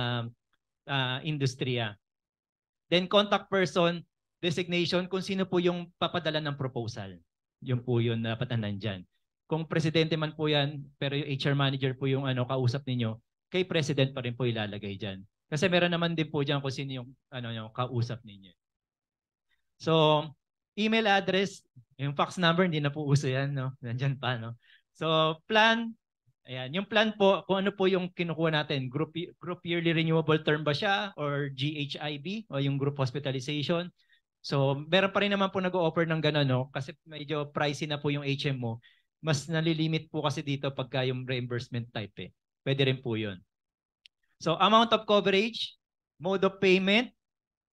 industriya. Then contact person designation, kung sino po yung papadala ng proposal. Yun po yun dapat nandyan. Kung presidente man po yan, pero yung HR manager po yung kausap ninyo, kay President pa rin po ilalagay dyan. Kasi meron naman din po dyan kung sino yung, yung kausap ninyo. So, email address, yung fax number, hindi na po uso yan, no? Nandyan pa, no? So, plan, ayan, yung plan po, kung ano po yung kinukuha natin, group yearly renewable term ba siya, or GHIB, o yung group hospitalization. So, meron pa rin naman po nag-o-offer ng gano'n, no? Kasi medyo pricey na po yung HM mo. Mas nalilimit po kasi dito pagka yung reimbursement type eh. Pwede rin po yun. So, amount of coverage, mode of payment,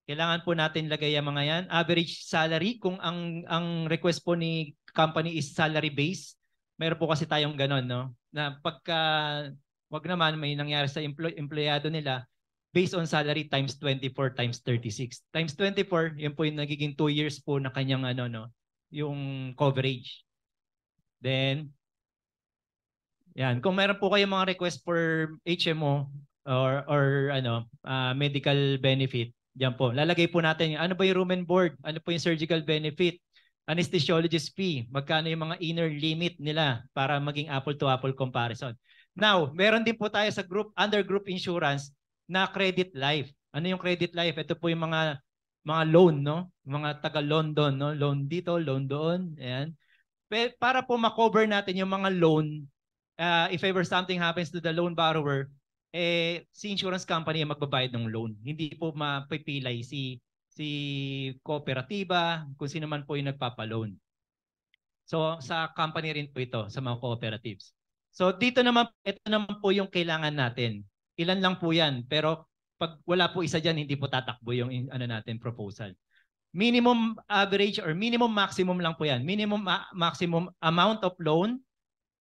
kailangan po natin lagay ang mga yan. Average salary, kung ang request po ni company is salary base, meron po kasi tayong ganon, no? Na pagka, wag naman, may nangyari sa empleyado nila, based on salary times 24 times 36. Times 24, yun po yung nagiging 2 years po na kanyang yung coverage. Then, yan. Kung meron po kayong mga request for HMO or medical benefit, diyan po. Lalagay po natin ano ba yung room and board, ano po yung surgical benefit, anesthesiologist fee, magkano yung mga inner limit nila para maging apple to apple comparison. Now, meron din po tayo sa under group insurance na credit life. Ano yung credit life? Ito po yung mga loan, no? Mga taga London, no? Loan dito, loan doon, ayan. Para po ma-cover natin yung mga loan, if ever something happens to the loan borrower, si insurance company ang magbabayad ng loan. Hindi po mapipilay si kooperatiba, kung sino man po yung nagpapaloan. So sa company rin po ito, sa mga cooperatives. So dito naman, ito naman po yung kailangan natin. Ilan lang po yan, pero pag wala po isa dyan, hindi po tatakbo yung natin proposal. Minimum average or minimum maximum lang po yan. Minimum maximum amount of loan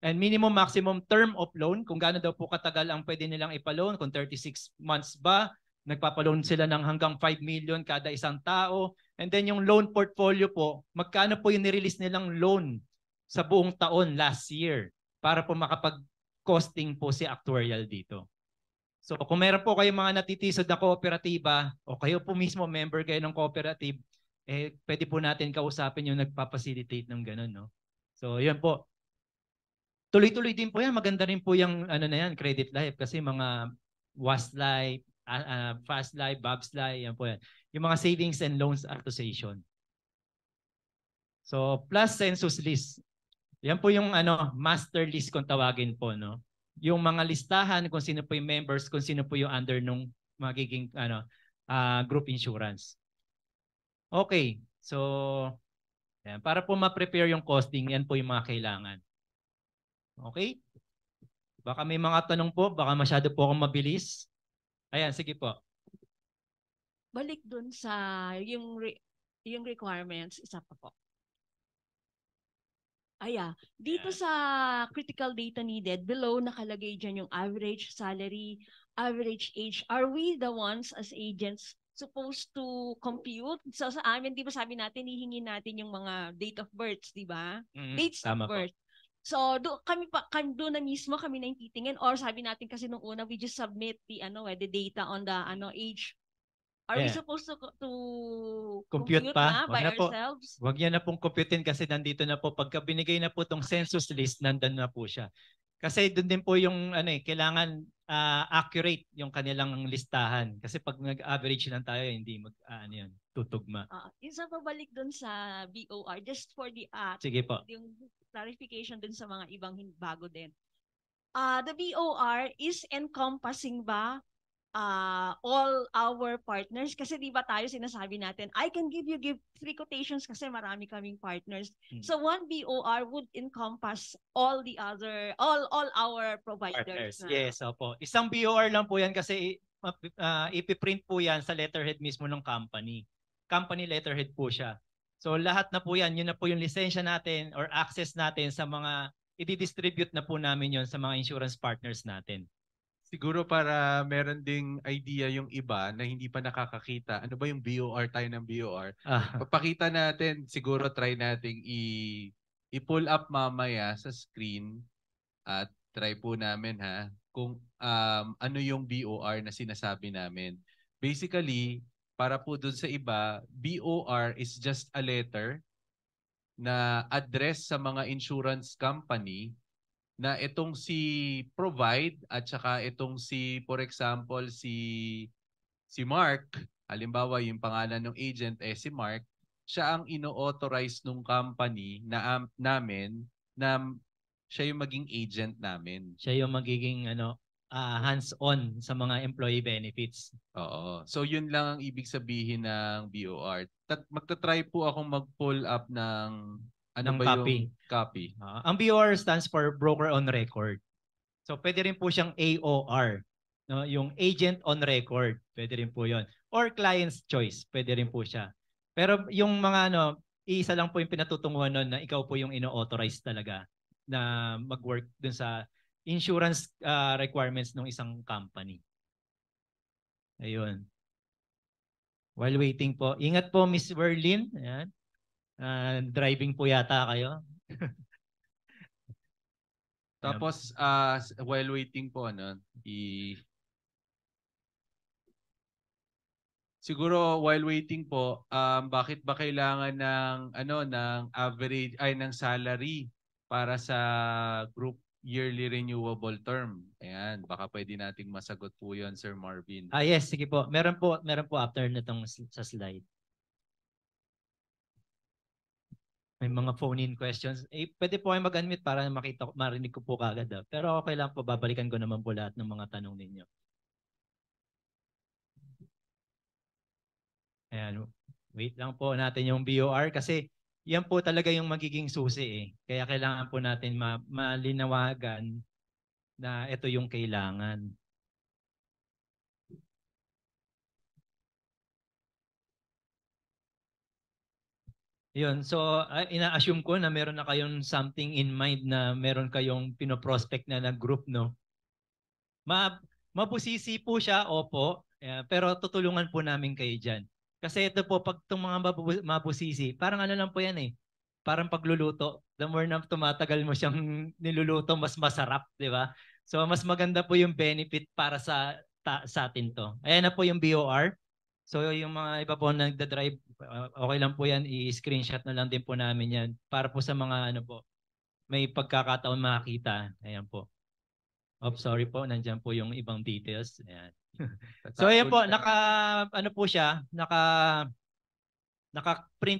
and minimum maximum term of loan. Kung gaano daw po katagal ang pwede nilang ipaloan. Kung 36 months ba, nagpapaloan sila ng hanggang 5 million kada isang tao. And then yung loan portfolio po, magkano po yung nirelease nilang loan sa buong taon last year para po makapag-costing po si actuarial dito. So kung meron po kayong mga natitisod na kooperatiba o kayo po mismo member kayo ng cooperative, pwede po natin kausapin yung nagpapacilitate ng ganun, no? So yun po. Tuloy-tuloy din po yan. Maganda rin po yung credit life kasi mga WAS life, Fast life, Bob's life, yan po yan. Yung mga savings and loans association. So plus census list. Yan po yung master list kung tawagin po, no? Yung mga listahan kung sino po yung members, kung sino po yung under nung magiging group insurance. Okay. So yan, para po ma-prepare yung costing, yan po yung mga kailangan. Okay? Baka may mga tanong po, baka masyado po akong mabilis. Ayan, sige po. Balik dun sa yung requirements, isa pa po. Dito sa critical data needed, below nakalagay dyan yung average salary, average age. Are we the ones as agents supposed to compute? So sa amin, di ba sabi natin, hihingi natin yung mga date of births, di ba? Dates of birth. Po. So doon na mismo kami na titingin, or sabi natin kasi nung una, we just submit the data on the age. Are we supposed to compute pa by ourselves? Wag niya na pong computein kasi nandito na po. Pagka binigay na po itong census list, nandun na po siya. Kasi doon din po yung kailangan accurate yung kanilang listahan. Kasi pag nag-average lang tayo, hindi tutugma. Isa pa balik doon sa BOR, just for the sige po. Yung clarification doon sa mga ibang bago din. The BOR is encompassing ba all our partners? Kasi di ba tayo sinasabi natin, I can give 3 quotations kasi marami kaming partners. So one BOR would encompass all our providers. Yes, opo. Isang BOR lang po yan kasi ipiprint po yan sa letterhead mismo ng company. Company letterhead po siya. So lahat na po yan, yun na po yung lisensya natin or access natin sa mga, i-distribute na po namin yon sa mga insurance partners natin. Siguro para meron ding idea yung iba na hindi pa nakakakita. Ano ba yung BOR tayo ng BOR? Papakita natin, siguro try nating i-pull up mamaya sa screen at try po namin kung ano yung BOR na sinasabi namin. Basically, para po dun sa iba, BOR is just a letter na address sa mga insurance company na itong si Provide at saka itong for example, si Mark, halimbawa yung pangalan ng agent si Mark, siya ang ino-authorize nung company namin na siya yung maging agent namin. Siya yung magiging hands-on sa mga employee benefits. Oo. So yun lang ang ibig sabihin ng BOR. Magta-try po akong mag-pull up ng Ng ba copy. yung copy. Ang BOR stands for Broker on Record. So pwede rin po siyang AOR, no? Yung Agent on Record, pwede rin po 'yon. Or Client's Choice, pwede rin po siya. Pero yung mga isa lang po yung pinatutunguhan nun na ikaw po yung ino-authorize talaga na mag-work dun sa insurance requirements ng isang company. Ayun. While waiting po, ingat po Miss Werlin. Ayan. Driving po yata kayo. Tapos while waiting po siguro while waiting po bakit ba kailangan ng average ng salary para sa group yearly renewable term? Ayan, baka pwede nating masagot po 'yon, Sir Marvin. Yes, sige po. Meron po after nitong sa slide. May mga phone-in questions. Pwede po kayo mag-unmute para marinig ko po kagad. Pero okay lang po, babalikan ko naman po lahat ng mga tanong ninyo. Ayan, wait lang po natin yung BOR kasi yan po talaga yung magiging susi . Kaya kailangan po natin malinawagan na ito yung kailangan. Yun, so ina-assume ko na meron na kayong something in mind na meron kayong pinoprospect na group, no? Mabusisi po siya, opo, pero tutulungan po namin kayo dyan. Kasi ito po, pag itong mga mabusisi, parang lang po yan . Parang pagluluto, the more na tumatagal mo siyang niluluto, mas masarap, di ba? So mas maganda po yung benefit para sa atin to. Ayan na po yung BOR. So yung mga iba po na nagda-drive, okay lang po yan, i-screenshot na lang din po namin yan para po sa mga may pagkakataon makakita. Ayan po. Sorry po, nandiyan po yung ibang details. Ayan. So ayan po, naka-print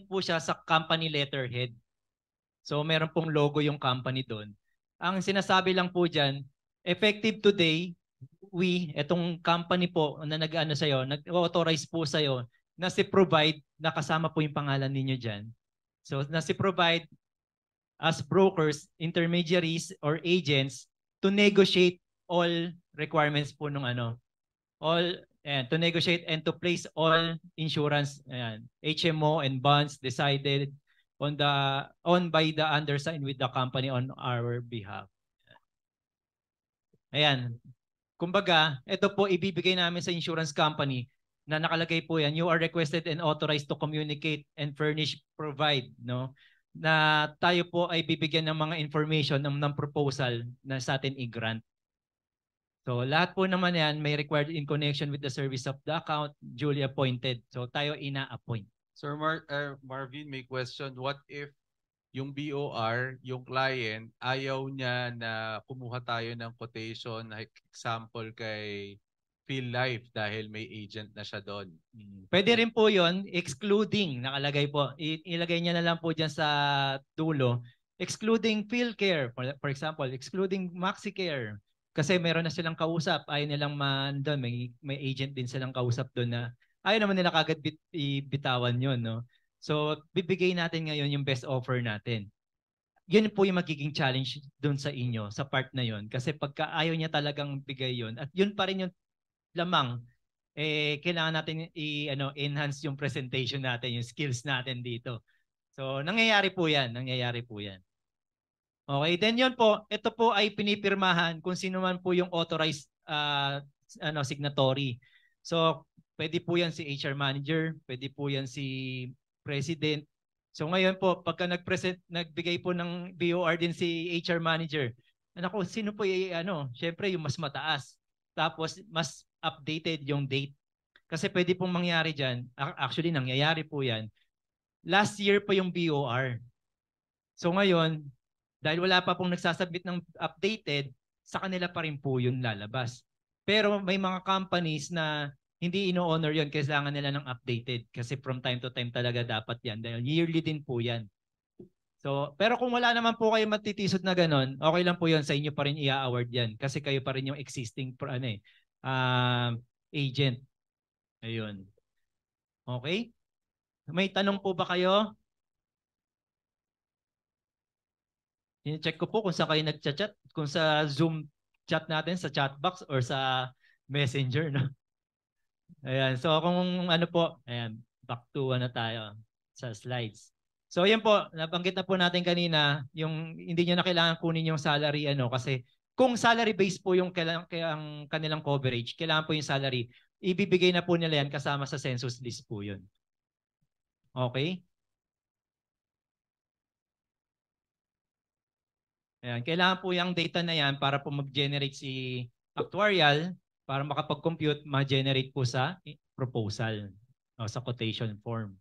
po siya sa company letterhead. So meron pong logo yung company doon. Ang sinasabi lang po diyan, effective today, etong company po na nag-authorize po sa'yo na si Provide, nakasama po yung pangalan ninyo dyan. So na si Provide as brokers, intermediaries, or agents to negotiate all requirements po nung to negotiate and to place all insurance, HMO and bonds decided on by the undersigned with the company on our behalf. Ayan. Kumbaga, ito po ibibigay namin sa insurance company na nakalagay po yan, you are requested and authorized to communicate and furnish, provide, no? Na tayo po ay bibigyan ng mga information ng proposal na sa atin i-grant. So lahat po naman yan may required in connection with the service of the account, duly appointed. So tayo ina-appoint. Sir Marvin, may question. What if yung BOR, yung client, ayaw niya na kumuha tayo ng quotation, like example kay Phil Life dahil may agent na siya doon? Pwede rin po yon, excluding, nakalagay po. Ilagay niya na lang po dyan sa dulo. Excluding PhilCare, for example, excluding MaxiCare. Kasi meron na silang kausap, ayaw nilang doon, may agent din silang kausap doon na ayaw naman nila kagad bitawan yun, no? So, bibigay natin ngayon yung best offer natin. Yun po yung magiging challenge doon sa inyo, sa part na yun. Kasi pagka ayaw niya talagang bigay yun, at yun pa rin yung lamang, kailangan natin enhance yung presentation natin, yung skills natin dito. So, nangyayari po yan. Okay, then yun po, ito po ay pinipirmahan kung sino man po yung authorized signatory. So, pwede po yan si HR manager, pwede po yan si president. So ngayon po, pagka nagbigay po ng BOR din si HR manager, sino po syempre yung mas mataas. Tapos mas updated yung date. Kasi pwede pong mangyari dyan, actually nangyayari po yan, last year pa yung BOR. So ngayon, Dahil wala pa pong nagsasubmit ng updated, sa kanila pa rin po yun lalabas. Pero may mga companies na hindi ino-honor yun, kailangan nila ng updated kasi from time to time talaga dapat yan dahil yearly din po yan. So, pero kung wala naman po kayo matitisod na ganon, okay lang po yun, sa inyo pa rin i-award yan kasi kayo pa rin yung existing agent. Ayun. Okay? May tanong po ba kayo? I-check ko po kung saan kayo nag-chat, kung sa Zoom chat natin, sa chat box or sa Messenger, no? Ayan. So kung ano po, ayan, back to tayo sa slides. So ayan po, nabanggit na po natin kanina, yung hindi nyo na kailangan kunin yung salary kasi kung salary base po yung kanilang coverage, kailangan po yung salary, ibibigay na po nila yan kasama sa census list po yun. Okay? Ayan, kailangan po yung data na yan para po mag-generate si actuarial para makapag-compute, ma-generate po sa proposal o sa quotation form.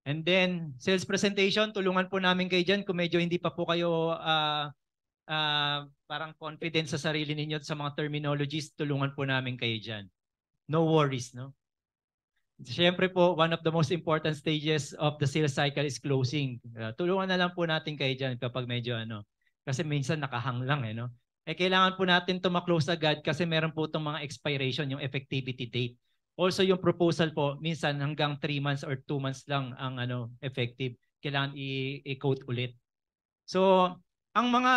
And then, sales presentation, tulungan po namin kayo dyan kung medyo hindi pa po kayo parang confident sa sarili ninyo sa mga terminologies, tulungan po namin kayo dyan. No worries, no? Siyempre po, one of the most important stages of the sales cycle is closing. Tulungan na lang po natin kayo dyan kapag medyo kasi minsan nakahang lang no? Kailangan po natin ito ma-close agad kasi meron po itong mga expiration, yung effectivity date. Also yung proposal po, minsan hanggang 3 months or 2 months lang ang effective. Kailangan i-quote ulit. So, ang mga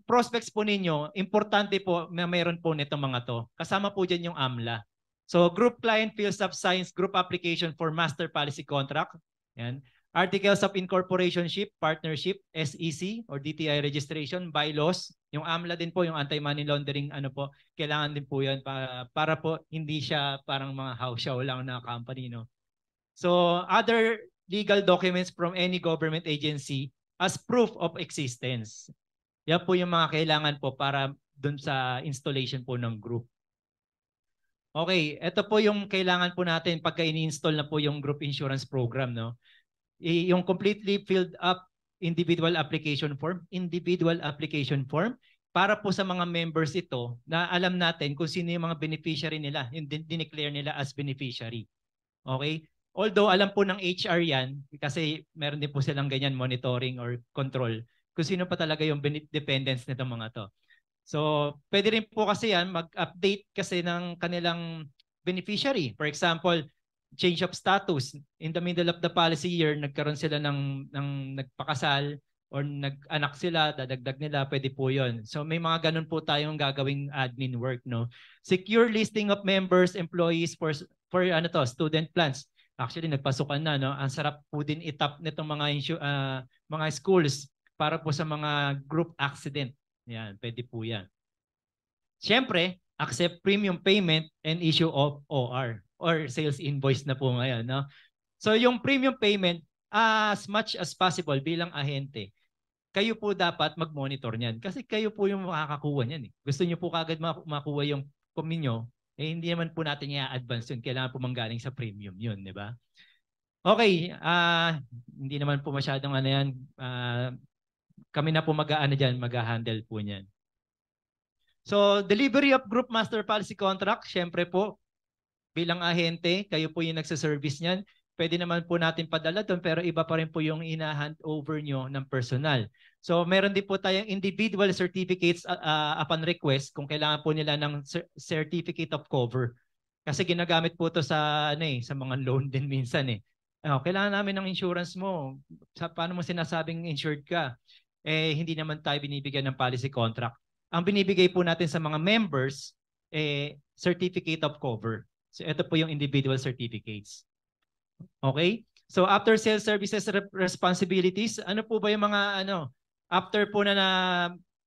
prospects po ninyo, importante po na mayroon po nitong mga to. Kasama po dyan yung AMLA. So, Group Client Fields of Science Group Application for Master Policy Contract. Yan. Articles of Incorporationship, Partnership, SEC or DTI registration, bylaws. Yung AMLA din po, yung anti-money laundering, kailangan din po yan para po hindi siya parang mga house show lang na company, no? So, other legal documents from any government agency as proof of existence. Yan po yung mga kailangan po para dun sa installation po ng group. Okay, ito po yung kailangan po natin pagka ini-install na po yung group insurance program, no? Yung completely filled up individual application form para po sa mga members ito na alam natin kung sino yung mga beneficiary nila, yung dineclare nila as beneficiary. Okay? Although alam po ng HR yan, kasi meron din po silang ganyan monitoring or control kung sino pa talaga yung dependents nitong mga to. So, pwede rin po kasi yan mag-update kasi ng kanilang beneficiary. For example, change of status. In the middle of the policy year, nagkaroon sila ng nagpakasal or nag-anak sila, dadagdag nila, pwede po yun. So may mga ganun po tayong gagawing admin work, no? Secure listing of members, employees for student plans. Actually, nagpasukan na, no? Ang sarap po din itap nitong mga schools para po sa mga group accident. Yan, pwede po yan. Siyempre, accept premium payment and issue of OR or sales invoice na po ngayon, no? So yung premium payment, as much as possible bilang ahente, kayo po dapat mag-monitor niyan kasi kayo po yung makakakuha niyan. Gusto niyo po kagad makuha yung POM niyo, hindi naman po natin i-advance yun. Kailangan po manggaling sa premium yun, di ba? Okay, hindi naman po masyadong yan. Kami na po mag-handle po niyan. So, delivery of group master policy contract, syempre po, bilang ahente, kayo po yung nagsaservice niyan. Pwede naman po natin padala doon pero iba pa rin po yung ina-hand over nyo ng personal. So, meron din po tayong individual certificates upon request kung kailangan po nila ng certificate of cover. Kasi ginagamit po to sa mga loan din minsan kailangan namin ng insurance mo. Paano mo sinasabing insured ka? Hindi naman tayo binibigyan ng policy contract. Ang binibigay po natin sa mga members, certificate of cover. So ito po yung individual certificates. Okay? So after sales services responsibilities, ano po ba yung mga after po na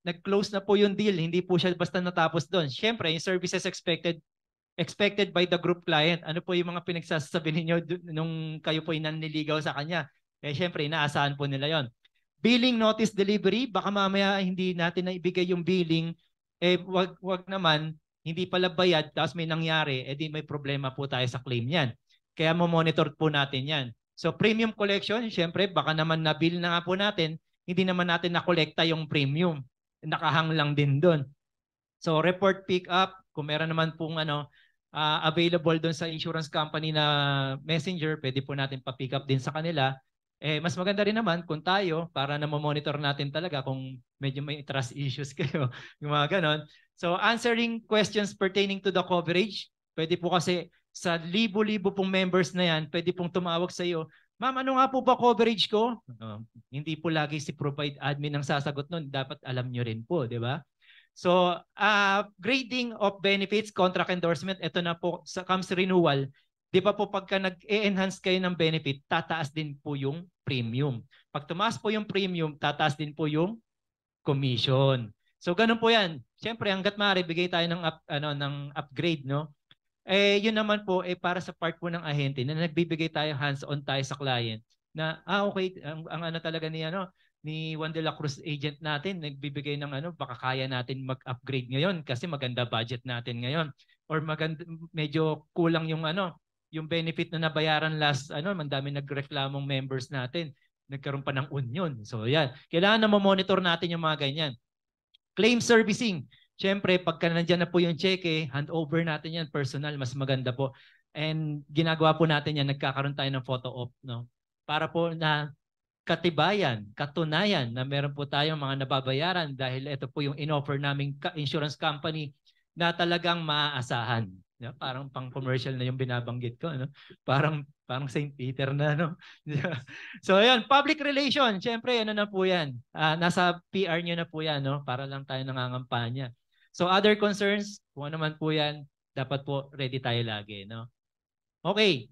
nag-close na po yung deal, hindi po siya basta natapos doon. Siyempre, yung services expected by the group client. Ano po yung mga pinagsasabi ninyo nung kayo po nanliligaw sa kanya? Siyempre, inaasahan po nila yon. Billing notice delivery, baka mamaya hindi natin na ibigay yung billing, wag naman, hindi pala bayad, tapos may nangyari, di may problema po tayo sa claim yan. Kaya mo-monitor po natin yan. So premium collection, syempre, baka naman na-bill na nga po natin, hindi naman natin nakolekta yung premium. Nakahang lang din doon. So report pick up, kung meron naman pong available doon sa insurance company na messenger, pwede po natin pa-pick up din sa kanila. Mas maganda rin naman kung tayo, para na monitor natin talaga kung medyo may trust issues kayo, yung mga ganon. So answering questions pertaining to the coverage, pwede po kasi sa libo-libo pong members na yan, pwede pong tumawag sa iyo, ma'am, ano nga po ba coverage ko? Hindi po lagi si provide admin ang sasagot nun, dapat alam nyo rin po, di ba? So, grading of benefits, contract endorsement, ito na po, comes renewal. Di ba po pagka nag-e-enhance kayo ng benefit, tataas din po yung premium. Pag tumaas po yung premium, tataas din po yung commission. So, ganun po yan. Siyempre, hanggat maaari, bigay tayo ng, ng upgrade, no? Yun naman po, para sa part po ng ahente na nagbibigay tayo hands-on tayo sa client na, okay, ang talaga ni Juan de la Cruz agent natin, nagbibigay ng baka kaya natin mag-upgrade ngayon kasi maganda budget natin ngayon. Or medyo kulang yung yung benefit na nabayaran last, mandami nagreklamong members natin. Nagkaroon pa ng union. So yan, kailangan na monitor natin yung mga ganyan. Claim servicing. Siyempre, pagka nandyan na po yung cheque, handover natin yan personal, mas maganda po. And ginagawa po natin yan, nagkakaroon tayo ng photo op, no? Para po na katibayan, katunayan na meron po tayong mga nababayaran dahil ito po yung in-offer naming insurance company na talagang maaasahan. Parang pang-commercial na yung binabanggit ko. Parang St. Peter na. So ayan, public relation. Siyempre, na po yan. Nasa PR nyo na po yan. Para lang tayo nangangampanya. So other concerns, kung ano man po yan, dapat po ready tayo lagi. Okay.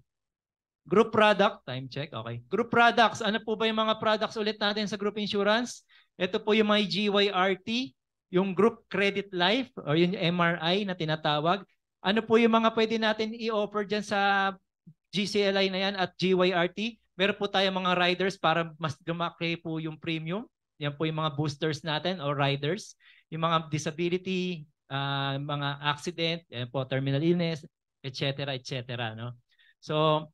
Group product, time check. Okay. Group products, ano po ba yung mga products ulit natin sa group insurance? Ito po yung mga GYRT, yung group credit life, or yung MRI na tinatawag. Ano po yung mga pwede natin i-offer dyan sa GCLI na yan at GYRT? Meron po tayong mga riders para mas lumaki po yung premium. Yan po yung mga boosters natin or riders. Yung mga disability, mga accident, po, terminal illness, etc. etc. No? So,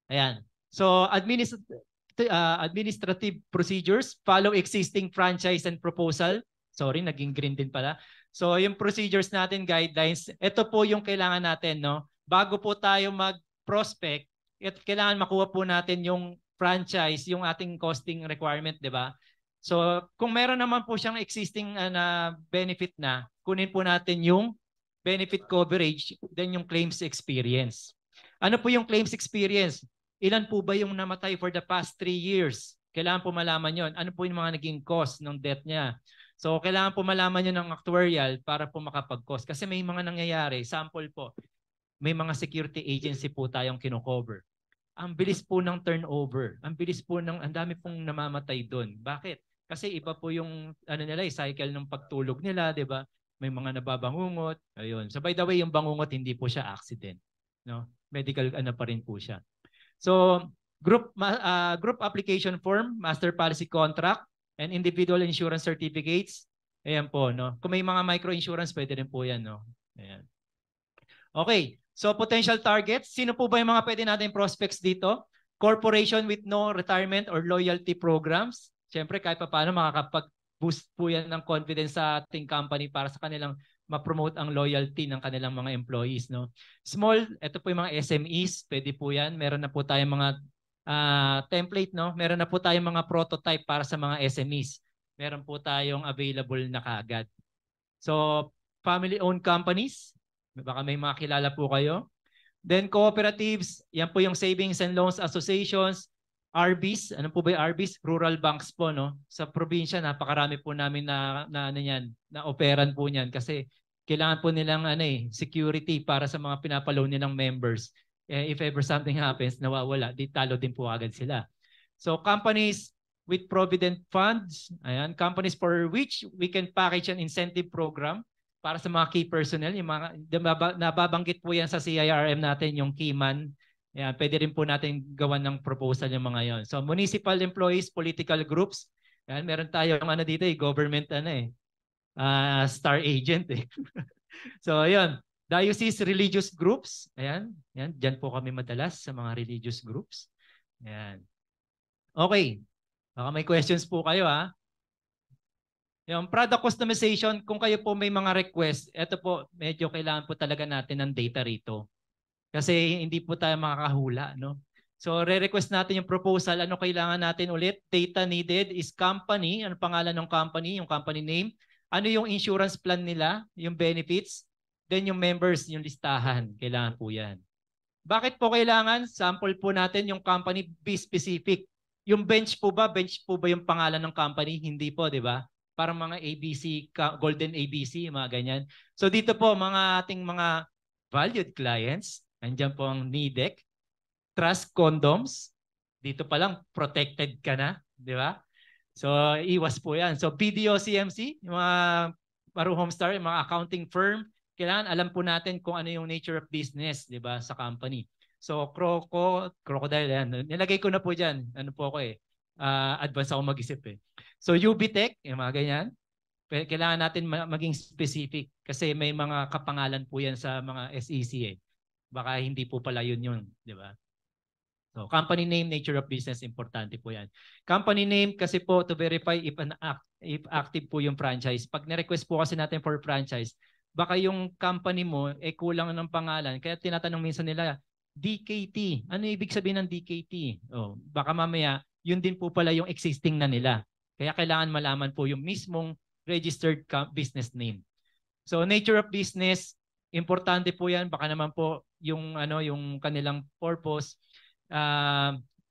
ayan. So, administrative procedures, follow existing franchise and proposal. Sorry, naging green din pala. So, yung procedures natin, guidelines, ito po yung kailangan natin, no? Bago po tayo mag-prospect, kailangan makuha po natin yung franchise, yung ating costing requirement, di ba? So, kung meron naman po siyang existing benefit na, kunin po natin yung benefit coverage, then yung claims experience. Ano po yung claims experience? Ilan po ba yung namatay for the past 3 years? Kailangan po malaman yon. Ano po yung mga naging cost ng death niya? So, kailangan po malaman nyo ng actuarial para po makapag-cost. Kasi may mga nangyayari. Sample po, may mga security agency po tayong kino-cover. Ang bilis po ng turnover. Ang bilis po ng, ang dami pong namamatay doon. Bakit? Kasi iba po yung cycle ng pagtulog nila, 'di ba? May mga nababangungot. Ayun. So by the way, yung bangungot hindi po siya accident, no? Medical pa rin po siya. So group application form, master policy contract, and individual insurance certificates. Ayan po, no? Kung may mga micro insurance, pwede rin po 'yan, no? Ayan. Okay. So potential targets, sino po ba yung mga pwede natin prospects dito? Corporation with no retirement or loyalty programs. Siyempre kahit pa paano makakapag-boost po yan ng confidence sa ating company para sa kanilang ma-promote ang loyalty ng kanilang mga employees. No? Small, ito po yung mga SMEs, pwede po yan. Meron na po tayong mga template, no? Meron na po tayong mga prototype para sa mga SMEs. Meron po tayong available na kaagad. So family-owned companies, baka may mga kilala po kayo. Then cooperatives, yan po yung Savings and Loans Associations, RBs, ano po ba yung RBs? Rural banks po, no? Sa probinsya, napakarami po namin na operan po niyan kasi kailangan po nilang security para sa mga pinapaloan nilang members. If ever something happens, nawawala, talo din po agad sila. So companies with provident funds, ayan, companies for which we can package an incentive program para sa mga key personnel, yung mga nababanggit po yan sa CIRM natin, yung key man. Yan, pwede rin po natin gawan ng proposal yung mga yon. So municipal employees, political groups. Yan, meron tayong dito government star agent So ayun, diocese religious groups. Ayan, yan, diyan po kami madalas sa mga religious groups. Yan. Okay. Baka may questions po kayo ha. Yung product customization, kung kayo po may mga request, ito po, medyo kailangan po talaga natin ng data rito. Kasi hindi po tayo makakahula, no? So, re-request natin yung proposal. Ano kailangan natin ulit? Data needed is company. Ano pangalan ng company? Yung company name. Ano yung insurance plan nila? Yung benefits. Then yung members, yung listahan. Kailangan po yan. Bakit po kailangan? Sample po natin yung company, be specific. Yung bench po ba yung pangalan ng company? Hindi po, di ba? Parang mga ABC, Golden ABC, mga ganyan. So dito po, mga ating mga valued clients, nandiyan po ang NIDEC, Trust Condoms, dito pa lang protected ka na, di ba? So iwas po yan. So BDO CMC, yung mga Maru Homestar, yung mga accounting firm, kailangan alam po natin kung ano yung nature of business, di ba, sa company. So Crocodile, yan. Nilagay ko na po dyan. Ano po ako eh. Advance ako mag-isip eh. So UBTech, yung mga ganyan. Kailangan natin maging specific kasi may mga kapangalan po yan sa mga SEC eh. Baka hindi po pala yun, di ba? So, company name, nature of business, importante po yan. Company name kasi po to verify if active po yung franchise. Pag ni-request po kasi natin for franchise, baka yung company mo kulang ng pangalan. Kaya tinatanong minsan nila, DKT. Ano ibig sabihin ng DKT? Oh, baka mamaya, yun din po pala yung existing na nila. Kaya kailangan malaman po yung mismong registered business name. So, nature of business, importante po yan. Baka naman po yung kanilang purpose,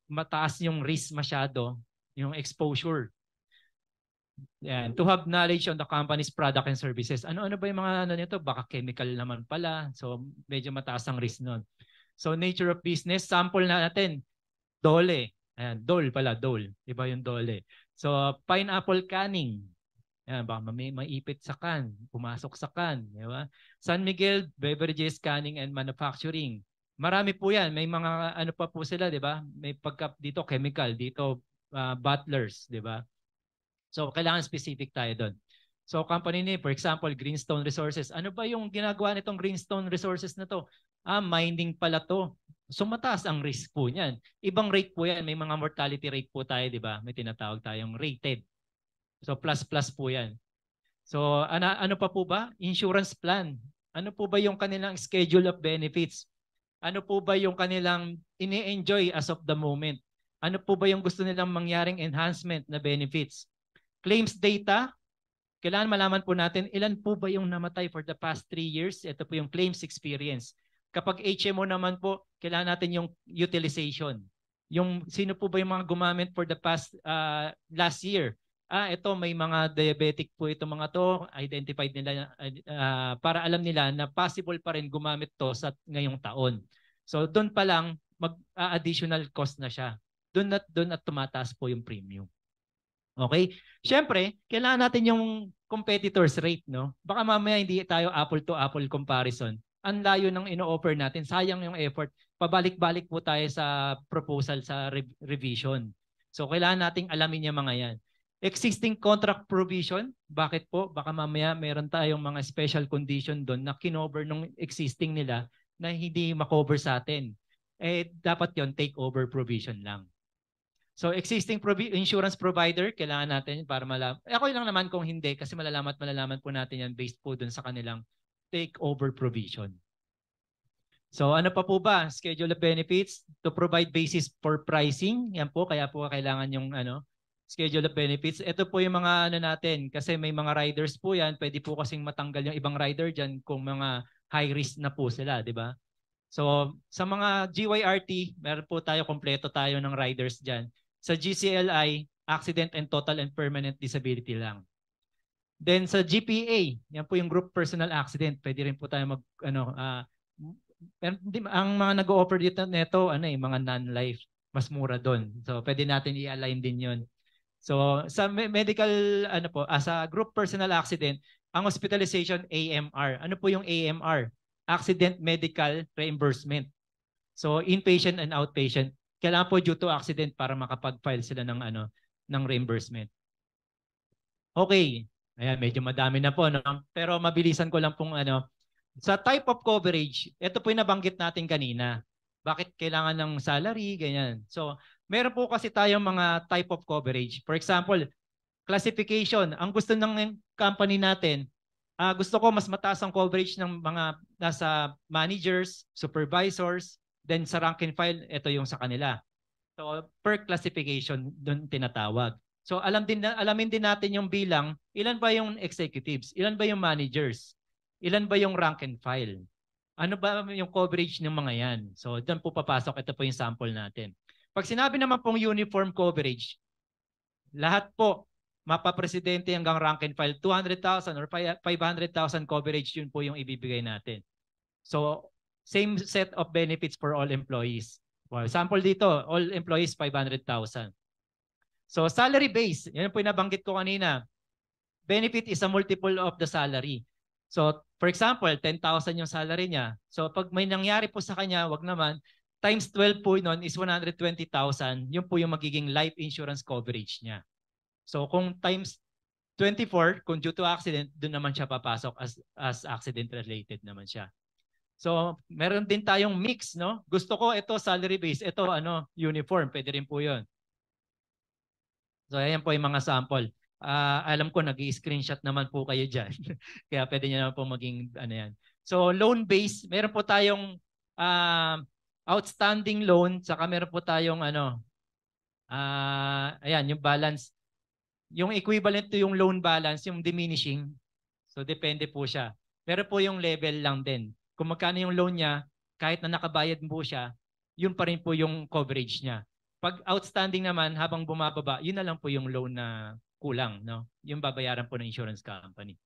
mataas yung risk masyado, yung exposure. Yan. To have knowledge on the company's product and services. Ano-ano ba yung mga nito? Baka chemical naman pala. So, medyo mataas ang risk nun. So, nature of business, sample na natin. Dole. Ayan, Dole pala, Dole. Iba yung Dole. So, pineapple canning. Ayan, baka may maipit sa can, pumasok sa can. Di ba? San Miguel Beverages Canning and Manufacturing. Marami po yan. May mga ano pa po sila, di ba? May pagka dito chemical, dito butlers, di ba? So, kailangan specific tayo doon. So, company name, for example, Greenstone Resources. Ano ba yung ginagawa nitong Greenstone Resources na to? Mining pala to. So, mataas ang risk po niyan. Ibang rate po yan. May mga mortality rate po tayo, di ba? May tinatawag tayong rated. So, plus po yan. So, ano pa po ba? Insurance plan. Ano po ba yung kanilang schedule of benefits? Ano po ba yung kanilang ini-enjoy as of the moment? Ano po ba yung gusto nilang mangyaring enhancement na benefits? Claims data, kailangan malaman po natin ilan po ba yung namatay for the past 3 years. Ito po yung claims experience. Kapag HMO naman po, kailangan natin yung utilization. Yung sino po ba yung mga gumamit for the past last year. Ito may mga diabetic po ito mga to, identified nila para alam nila na possible pa rin gumamit to sa ngayong taon. So doon pa lang additional cost na siya. Doon at tumataas po yung premium. Okay? Siyempre, kailangan natin yung competitors rate, no? Baka mamaya hindi tayo apple to apple comparison. Ang layo ng ino-offer natin, sayang yung effort. Pabalik-balik po tayo sa proposal sa revision. So kailangan nating alamin yung mga yan. Existing contract provision, bakit po? Baka mamaya meron tayong mga special condition doon na kinover ng existing nila na hindi makover sa atin. Dapat yon takeover provision lang. So existing insurance provider, kailangan natin para malaman. Ako lang naman kung hindi kasi malalaman po natin yan based po doon sa kanilang takeover provision. So ano pa po ba? Schedule of benefits to provide basis for pricing. Yan po, kaya po kailangan yung schedule of benefits. Ito po yung mga natin kasi may mga riders po yan. Pwede po kasing matanggal yung ibang rider dyan kung mga high risk na po sila, di ba? So sa mga GYRT, meron po tayo, kompleto tayo ng riders dyan. Sa GCLI, accident and total and permanent disability lang. Then sa GPA, yan po yung group personal accident. Pwede rin po tayo ang mga nag-o-offer dito neto, mga non-life, mas mura doon. So pwede natin i-align din yun. So sa medical sa group personal accident, ang hospitalization AMR. Ano po yung AMR? Accident Medical Reimbursement. So inpatient and outpatient, kailangan po due to accident para makapag-file sila ng ng reimbursement. Okay. Ayan, medyo madami na po, no? Pero mabilisan ko lang pong sa type of coverage, ito po yung nabanggit natin kanina. Bakit kailangan ng salary, ganyan. So, meron po kasi tayong mga type of coverage. For example, classification. Ang gusto ng company natin, gusto ko mas mataas ang coverage ng mga nasa managers, supervisors, then sa rank and file, ito yung sa kanila. So, per classification, doon tinatawag. So, alamin din natin yung bilang, ilan ba yung executives, ilan ba yung managers, ilan ba yung rank and file. Ano ba yung coverage ng mga yan? So, doon po papasok. Ito po yung sample natin. Pag sinabi naman pong uniform coverage, lahat po, mapapresidente hanggang rank and file, 200,000 or 500,000 coverage, yun po yung ibibigay natin. So, same set of benefits for all employees. For example dito, all employees 500,000. So, salary base, yan po yung nabanggit ko kanina. Benefit is a multiple of the salary. So, for example, 10,000 yung salary niya. So, pag may nangyari po sa kanya, wag naman, times 12 po nun is 120,000. Yun po yung magiging life insurance coverage niya. So, kung times 24, kung due to accident, doon naman siya papasok as accident related naman siya. So, meron din tayong mix, no? Gusto ko ito salary base, ito uniform, pwede rin po 'yon. So, ayan po yung mga sample. Alam ko nag-i-screenshot naman po kayo diyan. Kaya pwede niyo naman po maging yan. So, loan base, meron po tayong outstanding loan, saka meron po tayong ayan, yung balance. Yung equivalent to yung loan balance, yung diminishing. So, depende po siya. Pero po yung level lang din. Kung magkano yung loan niya, kahit na nakabayad po siya, yun pa rin po yung coverage niya. Pag outstanding naman, habang bumababa, yun na lang po yung loan na kulang, no? Yung babayaran po ng insurance company.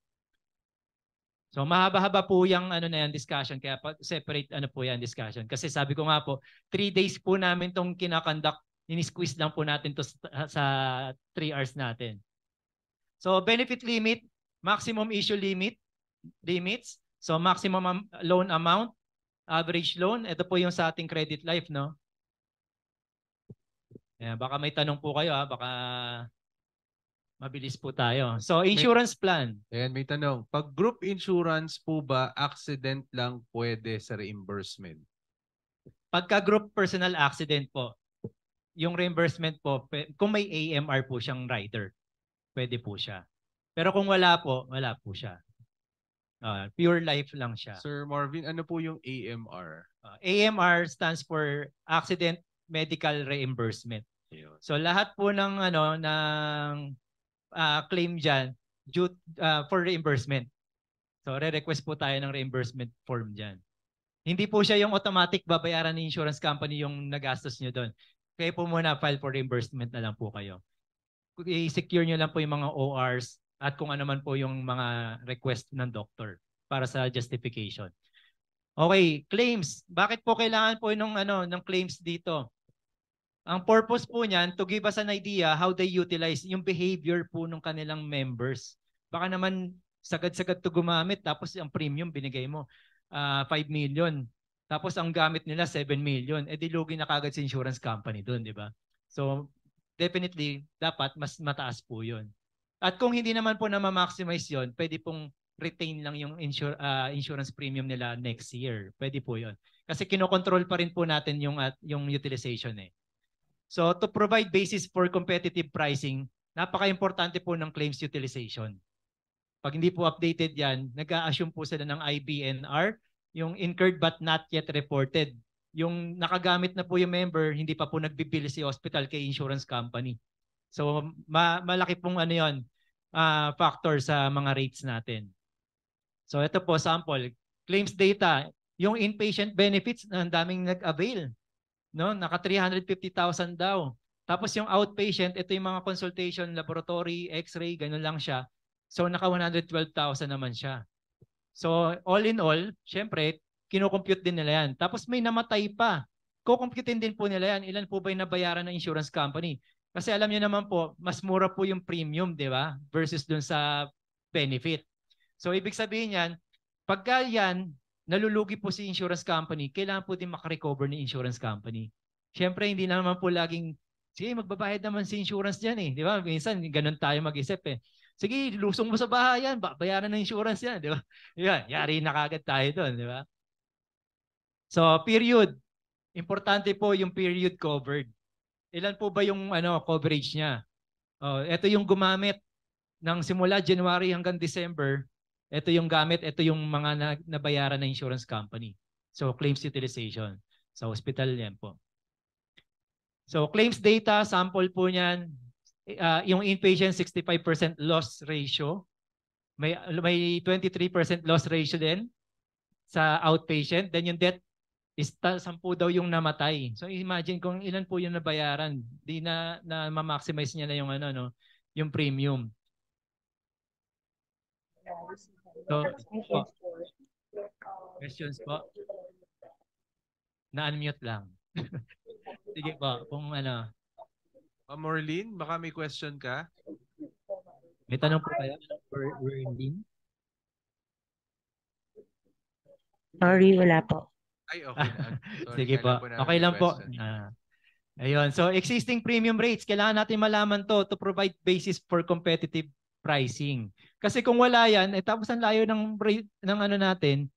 So, mahaba-haba po yung na yan discussion, kaya separate po yan discussion. Kasi sabi ko nga po, 3 days po namin itong kinakonduct, ini-squeeze lang po natin to sa 3 hours natin. So, benefit limit, maximum issue limits. So, maximum loan amount, average loan. Ito po yung sa ating credit life, no? Ayan, baka may tanong po kayo, baka mabilis po tayo. So, insurance plan. Ayan, may tanong. Pag group insurance po ba, accident lang pwede sa reimbursement? Pagka group personal accident po, yung reimbursement po, kung may AMR po siyang rider, pwede po siya. Pero kung wala po siya. Pure life lang siya. Sir Marvin, ano po yung AMR? AMR stands for Accident Medical Reimbursement. So lahat po ng claim diyan for reimbursement. So re-request po tayo ng reimbursement form diyan. Hindi po siya yung automatic babayaran ng insurance company yung nagastos niyo doon. Kaya po muna file for reimbursement na lang po kayo. I-secure nyo lang po yung mga ORs at kung ano man po yung mga request ng doctor para sa justification. Okay, claims. Bakit po kailangan po ng claims dito? Ang purpose po niyan, to give us an idea how they utilize yung behavior po ng kanilang members. Baka naman sagad-sagad to gumamit tapos ang premium binigay mo 5 million. Tapos ang gamit nila 7 million. Di lugi na kagad sa insurance company doon, di ba? So, definitely, dapat mas mataas po yun. At kung hindi naman po na ma-maximize yun, pwede pong retain lang yung insurance premium nila next year. Pwede po yun. Kasi kinokontrol pa rin po natin yung utilization eh. So, to provide basis for competitive pricing, napaka-importante po ng claims utilization. Pag hindi po updated yan, nag-a-assume po sila ng IBNR, yung incurred but not yet reported. Yung nakagamit na po yung member, hindi pa po nagbibill si hospital kay insurance company. So malaki pong factor sa mga rates natin. So ito po sample, claims data, yung inpatient benefits, ang daming nag-avail. No? Naka 350,000 daw. Tapos yung outpatient, ito yung mga consultation, laboratory, x-ray, ganun lang siya. So naka 112,000 naman siya. So all in all, syempre, kino-compute din nila yan. Tapos may namatay pa. Kukumputin din po nila yan. Ilan po ba yung nabayaran ng insurance company? Kasi alam niyo naman po, mas mura po yung premium, di ba? Versus dun sa benefit. So ibig sabihin yan, pagka yan, nalulugi po si insurance company, kailangan po din makarecover ni insurance company. Syempre, hindi naman po laging, sige, magbabayad naman si insurance dyan eh. Di ba? Minsan, ganun tayo mag-isip eh. Sige, lusong mo sa bahay yan, bayaran ng insurance yan, di ba? Yan, yari na kagad tayo doon, di ba? So, period. importante po yung period covered. Ilan po ba yung coverage niya? Ito yung gumamit ng simula January hanggang December. Ito yung gamit, ito yung mga nabayaran na insurance company. So claims utilization. Sa hospital yan po. So claims data, sample po niyan. Yung inpatient 65% loss ratio. May 23% loss ratio din sa outpatient. Then yung death is 10 daw yung namatay. So imagine kung ilan po yung nabayaran. Di na ma-maximize niya na yung yung premium. So, questions po? Na-unmute lang. Sige po, kung Morlene, baka may question ka? may tanong po kayo? Werlin? Sorry, wala po. Ay, okay na. Sorry, Sige po. kailan namin Okay may lang po. question. Ayun. So, existing premium rates, kailangan natin malaman to provide basis for competitive pricing. Kasi kung wala yan, tapos ang layo ng rate ng natin,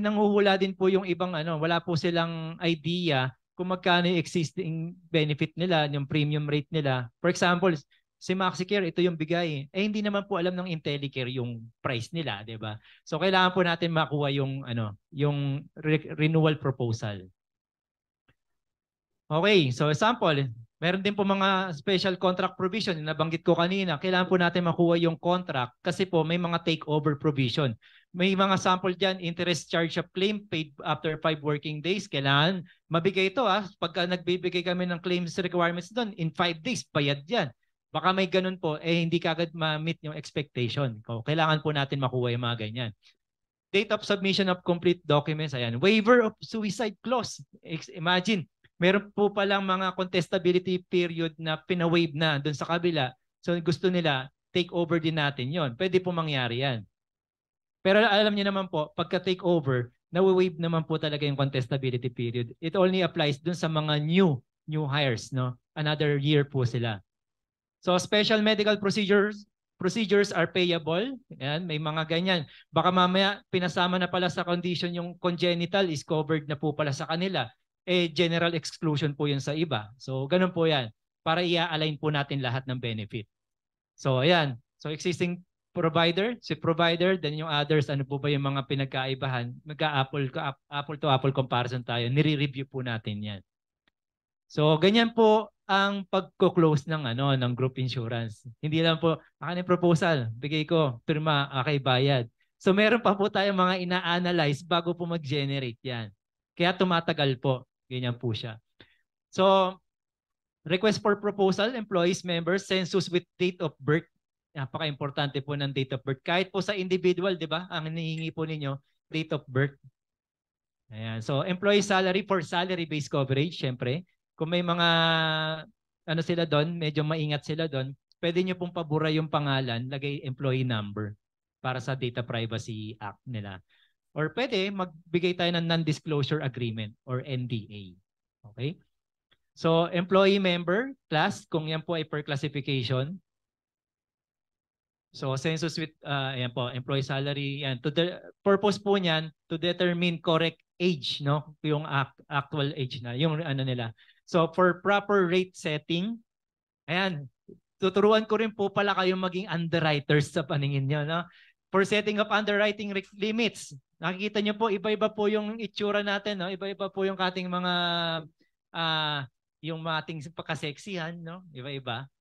nanghuhula din po yung ibang wala po silang idea kung magkano yung existing benefit nila, yung premium rate nila. For example, si MaxiCare, ito yung bigay. Hindi naman po alam ng IntelliCare yung price nila, 'di ba? So kailangan po natin makuha yung yung renewal proposal. Okay, so example, meron din po mga special contract provision na nabanggit ko kanina. Kailangan po natin makuha yung contract kasi po may mga takeover provision. May mga sample diyan, interest charge of claim paid after 5 working days. Kailangan mabigay ito pagka nagbibigay kami ng claims requirements doon, in 5 days bayad 'yan. Baka may ganun po, hindi kagad ma-meet yung expectation. Kailangan po natin makuha yung mga ganyan. Date of submission of complete documents, ayan. Waiver of suicide clause. Imagine, meron po palang mga contestability period na pina-waive na doon sa kabila. So gusto nila, take over din natin yon. Pwede po mangyari yan. Pero alam niyo naman po, pagka take over, na-waive naman po talaga yung contestability period. It only applies doon sa mga new hires, no? Another year po sila. So special medical procedures are payable. Yan, may mga ganyan. Baka mamaya pinasama na pala sa condition yung congenital is covered na po pala sa kanila. General exclusion po yun sa iba. So ganun po yan. Para i-align po natin lahat ng benefit. So ayan. So existing provider, si provider, then yung others, ano po ba yung mga pinagkaibahan? Apple to apple comparison tayo. Nire-review po natin yan. So ganyan po ang pagko-close ng ng group insurance. Hindi lang po akin proposal, bigay ko, pirma, okay, bayad. So meron pa po tayong mga ina-analyze bago po mag-generate 'yan. Kaya tumatagal po. Ganyan po siya. So request for proposal, employees, members, census with date of birth. Napaka-importante po ng date of birth. Kahit po sa individual, 'di ba? Ang hinihingi po ninyo, date of birth. Ayan. So employee salary for salary-based coverage, syempre. Kung may mga sila doon, medyo maingat sila doon, pwede nyo pong pabura yung pangalan, lagay employee number para sa Data Privacy Act nila. Or pwede magbigay tayo ng non-disclosure agreement or NDA. Okay? So employee member class, kung yan po ay per classification. So census with ayan po, employee salary, yan. To the purpose po niyan to determine correct age, no? Yung actual age na, yung nila. So for proper rate setting, ayan, tuturuan ko rin po pala kayong maging underwriters sa paningin nyo. No? For setting up underwriting limits, nakikita nyo po, iba-iba po yung itsura natin. No? Iba-iba po yung ating mga, yung ating pagkaseksihan. No? Iba-iba.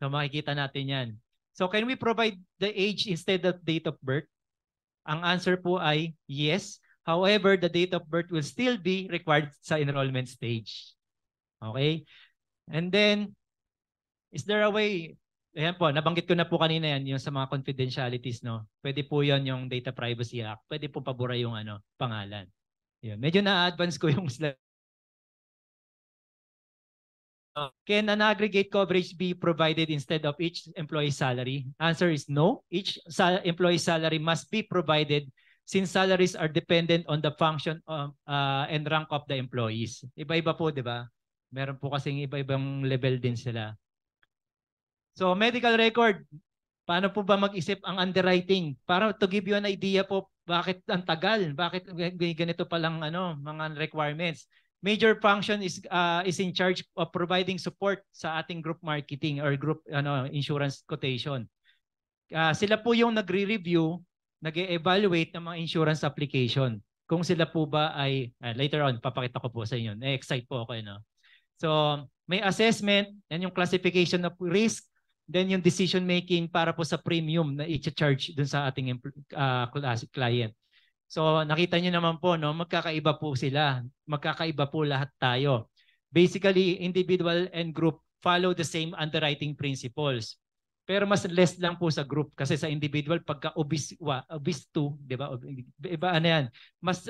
So makikita natin yan. So can we provide the age instead of date of birth? Ang answer po ay yes. However, the date of birth will still be required sa enrollment stage. Okay? And then, is there a way, ayan po, nabanggit ko na po kanina yan, yung sa mga confidentialities, no? Pwede po yan yung Data Privacy Act. Pwede po pabura yung pangalan. Yun. Medyo na-advance ko yung slide. Can an aggregate coverage be provided instead of each employee's salary? Answer is no. Each employee's salary must be provided since salaries are dependent on the function and rank of the employees. Iba-iba po, di ba? Meron po kasing iba-ibang level din sila. So, medical record. Paano po ba mag-isip ang underwriting? Para to give you an idea po, bakit ang tagal? Bakit ganito palang mga requirements? major function is in charge of providing support sa ating group marketing or group insurance quotation. Sila po yung nagre-review, nag-evaluate ng mga insurance application. Kung sila po ba ay, later on, papakita ko po sa inyo. Na-excite po ako. So, may assessment, and yung classification of risk, then yung decision making para po sa premium na i-charge dun sa ating client. So, nakita nyo naman po, no, magkakaiba po sila. Magkakaiba po lahat tayo. Basically, individual and group follow the same underwriting principles. Pero mas less lang po sa group kasi sa individual pagka obese 2, 'di ba? Iba ano 'yan. Mas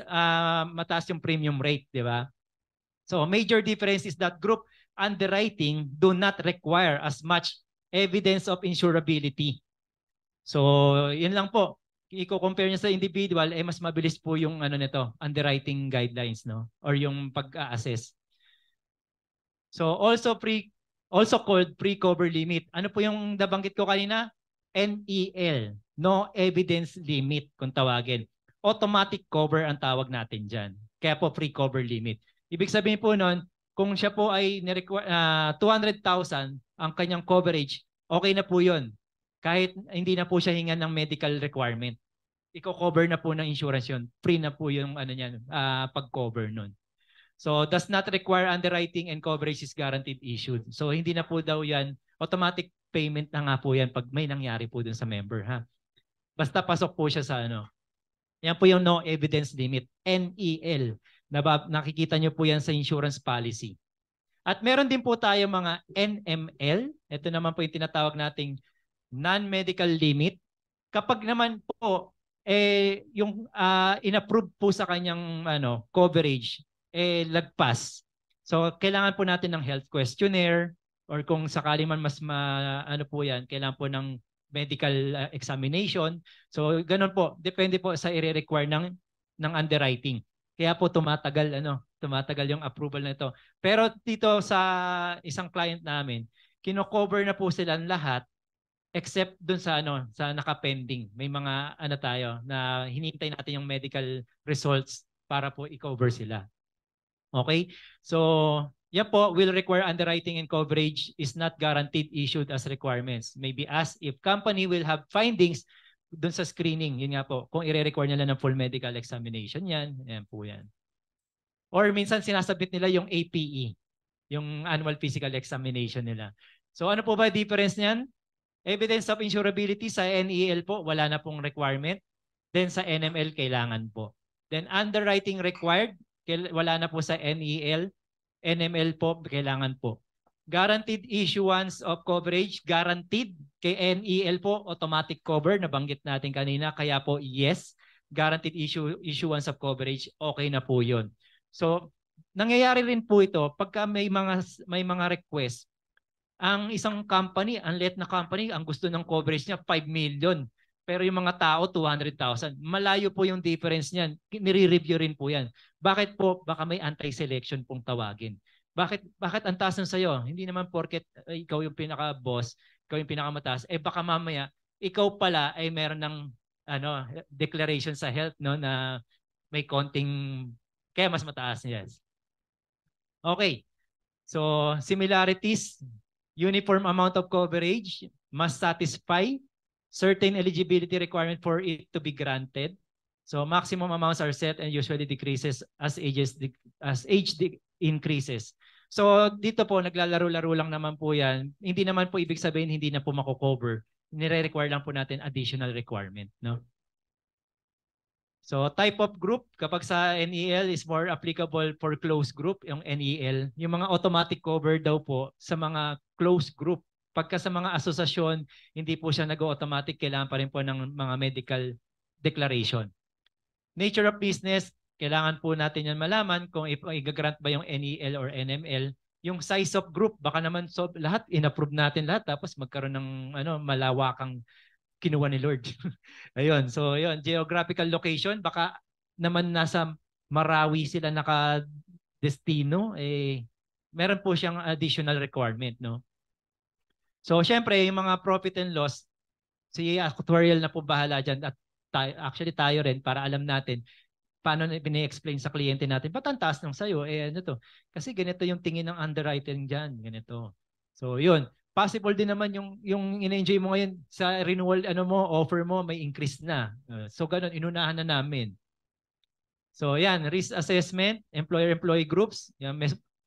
mataas yung premium rate, 'di ba? So major difference is that group underwriting do not require as much evidence of insurability. So, 'yun lang po. I-compare niya sa individual mas mabilis po yung nito, underwriting guidelines, no? Or yung pag-assess. So also called pre-cover limit. Ano po yung nabanggit ko kanina? NEL, no evidence limit kung tawagin. Automatic cover ang tawag natin dyan. Kaya po pre-cover limit. Ibig sabihin po nun, kung siya po ay 200,000 ang kanyang coverage, okay na po yun. Kahit hindi na po siya hingan ng medical requirement. Iko-cover na po ng insurance yun. Free na po yung pag-cover nun. So, does not require underwriting and coverage is guaranteed issued. So, hindi na po daw yan. Automatic payment na nga po yan pag may nangyari po dun sa member. Ha? Basta pasok po siya sa Yan po yung no evidence limit. NEL. Nakikita nyo po yan sa insurance policy. At meron din po tayo mga NML. Ito naman po yung tinatawag nating non-medical limit. Kapag naman po, yung in-approve po sa kanyang coverage, lagpas. So, kailangan po natin ng health questionnaire or kung sakali man mas po yan, kailangan po ng medical examination. So, ganun po. Depende po sa i-require ng underwriting. Kaya po tumatagal yung approval na ito. Pero dito sa isang client namin, kino-cover na po sila lahat except dun sa sa naka-pending. May mga tayo na hinintay natin yung medical results para po i-cover sila. Okay? So, yan po will require underwriting and coverage is not guaranteed issued as requirements. Maybe as if company will have findings dun sa screening. Yun nga po. Kung i-require nila ng full medical examination yan po yan. Or minsan sinasabit nila yung APE, yung annual physical examination nila. So ano po ba difference niyan? Evidence of insurability sa NEL po, wala na pong requirement. Then sa NML, kailangan po. Then underwriting required, wala na po sa NEL. NML po, kailangan po. Guaranteed issuance of coverage, guaranteed. Kay NEL po, automatic cover, nabanggit natin kanina. Kaya po, yes, guaranteed issuance of coverage, okay na po yun. So, nangyayari rin po ito pagka may mga request. Ang isang company, ang liit na company, ang gusto ng coverage niya 5 million. Pero yung mga tao, 200,000. Malayo po yung difference niyan. Nire-review rin po yan. Bakit po? Baka may anti-selection pong tawagin. Bakit ang taas ng sayo? Hindi naman porket ikaw yung pinaka-boss, ikaw yung pinakamataas. Baka mamaya, ikaw pala ay meron ng declaration sa health na may konting, kaya mas mataas. Yes. Okay. So, similarities, uniform amount of coverage must satisfy certain eligibility requirement for it to be granted. So maximum amounts are set and usually decreases as age increases. So dito po naglalaro-laro lang naman po yan. Hindi naman po ibig sabihin hindi na po mako-cover. Nire-require lang po natin additional requirement, no? So type of group, kapag sa NEL is more applicable for closed group, yung NEL. Yung mga automatic cover daw po sa mga closed group. Pagka sa mga asosasyon, hindi po siya nag-automatic, kailangan pa rin po ng mga medical declaration. Nature of business, kailangan po natin yan malaman kung i-grant ba yung NEL or NML. Yung size of group, baka naman lahat, in-approve natin lahat, tapos magkaroon ng malawakang kinuha ni Lord. Ayun, so yun, geographical location, baka naman nasa Marawi sila naka-destino, meron po siyang additional requirement, no? So, syempre, yung mga profit and loss, si actuarial na po bahala dyan. At actually tayo rin, para alam natin, paano bine-explain sa kliyente natin, ba't ang taas ng sayo? Ano to? Kasi ganito yung tingin ng underwriting dyan, ganito. So yun, possible din naman yung in-enjoy mo ngayon sa renewal offer mo may increase na. So ganun, inunahan na namin. So yan, risk assessment, employer-employee groups. Yan,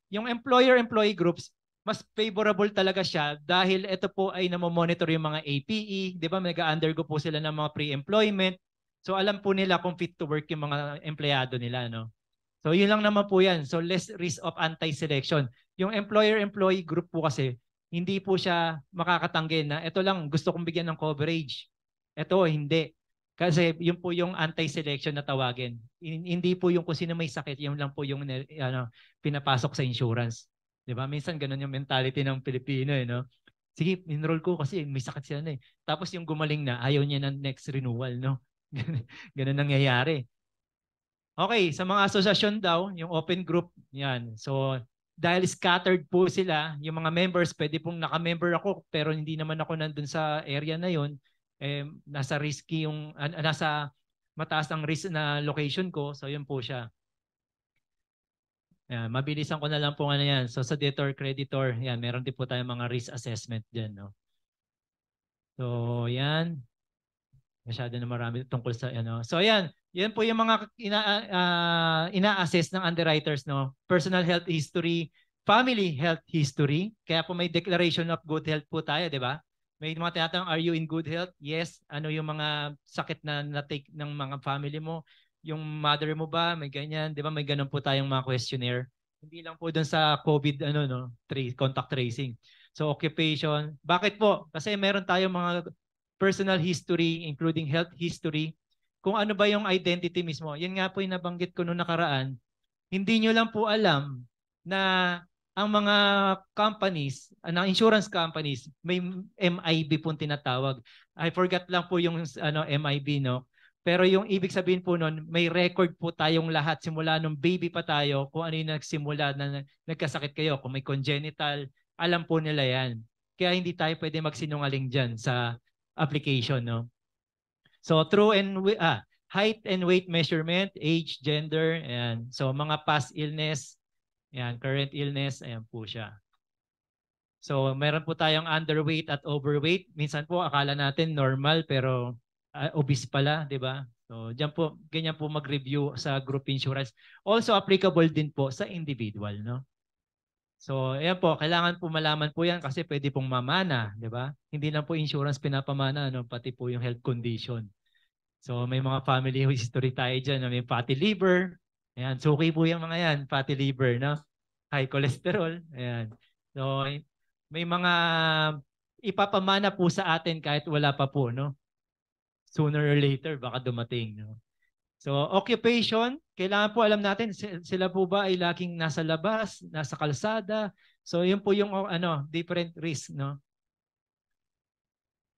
yung employer-employee groups, mas favorable talaga siya dahil ito po ay namomonitor yung mga APE, di ba? Nag-undergo po sila ng mga pre-employment. So alam po nila kung fit to work yung mga empleyado nila, no? So yun lang naman po yan. So less risk of anti-selection. Yung employer-employee group po kasi, hindi po siya makakatanggi na ito lang gusto kong bigyan ng coverage. Ito hindi. Kasi yun po yung anti-selection na tawagin. Hindi po yung kung sino may sakit, yun lang po yung pinapasok sa insurance. 'Di ba? Minsan ganun yung mentality ng Pilipino, no? Sige, enroll ko kasi may sakit siya na eh. Tapos yung gumaling na, ayaw niya ng next renewal, no? Ganun nangyayari. Okay, sa mga asosasyon daw, yung open group, yan. So, dahil scattered po sila, yung mga members, pwede pong naka-member ako, pero hindi naman ako nandun sa area na yon. Nasa risky nasa mataas ang risk na location ko. So, yun po siya. Yan, mabilisan ko na lang po yan. So, sa debtor, creditor, yan, meron din po tayong mga risk assessment dyan, no? So, yan. Masyado na marami tungkol sa So ayan, yan po yung mga ina-assess ng underwriters, no. Personal health history, family health history. Kaya po may declaration of good health po tayo, di ba? May mga tinatanong, are you in good health? Yes. Ano yung mga sakit na na-take ng mga family mo? Yung mother mo ba? May ganyan, di ba? May ganun po tayong mga questionnaire. Hindi lang po doon sa COVID contact tracing. So occupation. Bakit po? Kasi meron tayong mga personal history, including health history, kung ano ba yung identity mismo. Yan nga po yung nabanggit ko noong nakaraan. Hindi nyo lang po alam na ang mga companies, ang insurance companies, may MIB pong tinatawag. I forgot lang po yung MIB, no? Pero yung ibig sabihin po nun, may record po tayong lahat simula nung baby pa tayo kung ano yung nagsimula na nagkasakit kayo. Kung may congenital, alam po nila yan. Kaya hindi tayo pwede magsinungaling dyan sa application, no? So height and weight measurement, age, gender, and so mga past illness, yan, current illness, ayan po siya. So meron po tayong underweight at overweight. Minsan po akala natin normal pero obese pala, 'di ba? So diyan po ganyan po mag-review sa group insurance. Also applicable din po sa individual, no? So, ayan po, kailangan po malaman po yan kasi pwede pong mamana, di ba? Hindi lang po insurance pinapamana, no? Pati po yung health condition. So, may mga family history tayo dyan, may fatty liver. Ayan, suki po yung mga yan, fatty liver, no? High cholesterol. Ayan. So, may mga ipapamana po sa atin kahit wala pa po, no? Sooner or later, baka dumating, no? So, occupation, kailangan po alam natin sila po ba ay laging nasa labas, nasa kalsada. So, yun po yung different risk, no?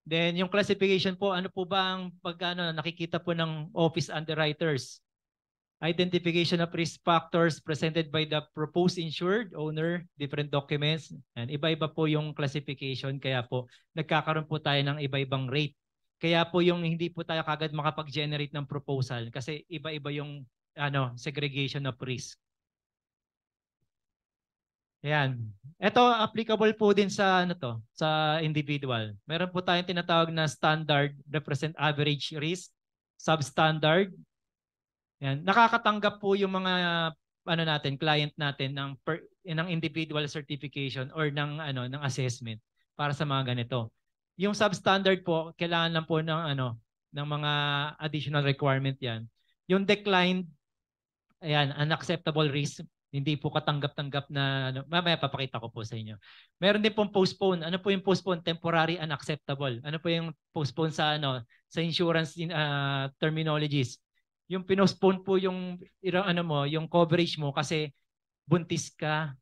Then yung classification po, ano po ba ang nakikita po ng office underwriters? Identification of risk factors presented by the proposed insured owner, different documents. And iba-iba po yung classification, kaya po nagkakaroon po tayo ng iba-ibang rate. Kaya po yung hindi po tayo kagad makapag-generate ng proposal kasi iba-iba yung segregation of risk. Ayan. Ito applicable po din sa sa individual. Meron po tayong tinatawag na standard represent average risk, substandard. Ayan. Nakakatanggap po yung mga client natin ng individual certification or ng assessment para sa mga ganito. Yung substandard po, kailangan lang po ng mga additional requirement yan. Yung declined, ayan, unacceptable risk, hindi po katanggap-tanggap na, mamaya papakita ko po sa inyo. Meron din pong postpone. Ano po yung postpone? Temporary unacceptable. Ano po yung postpone sa sa insurance terminologies? Yung pinostpone po yung yung coverage mo kasi buntis ka,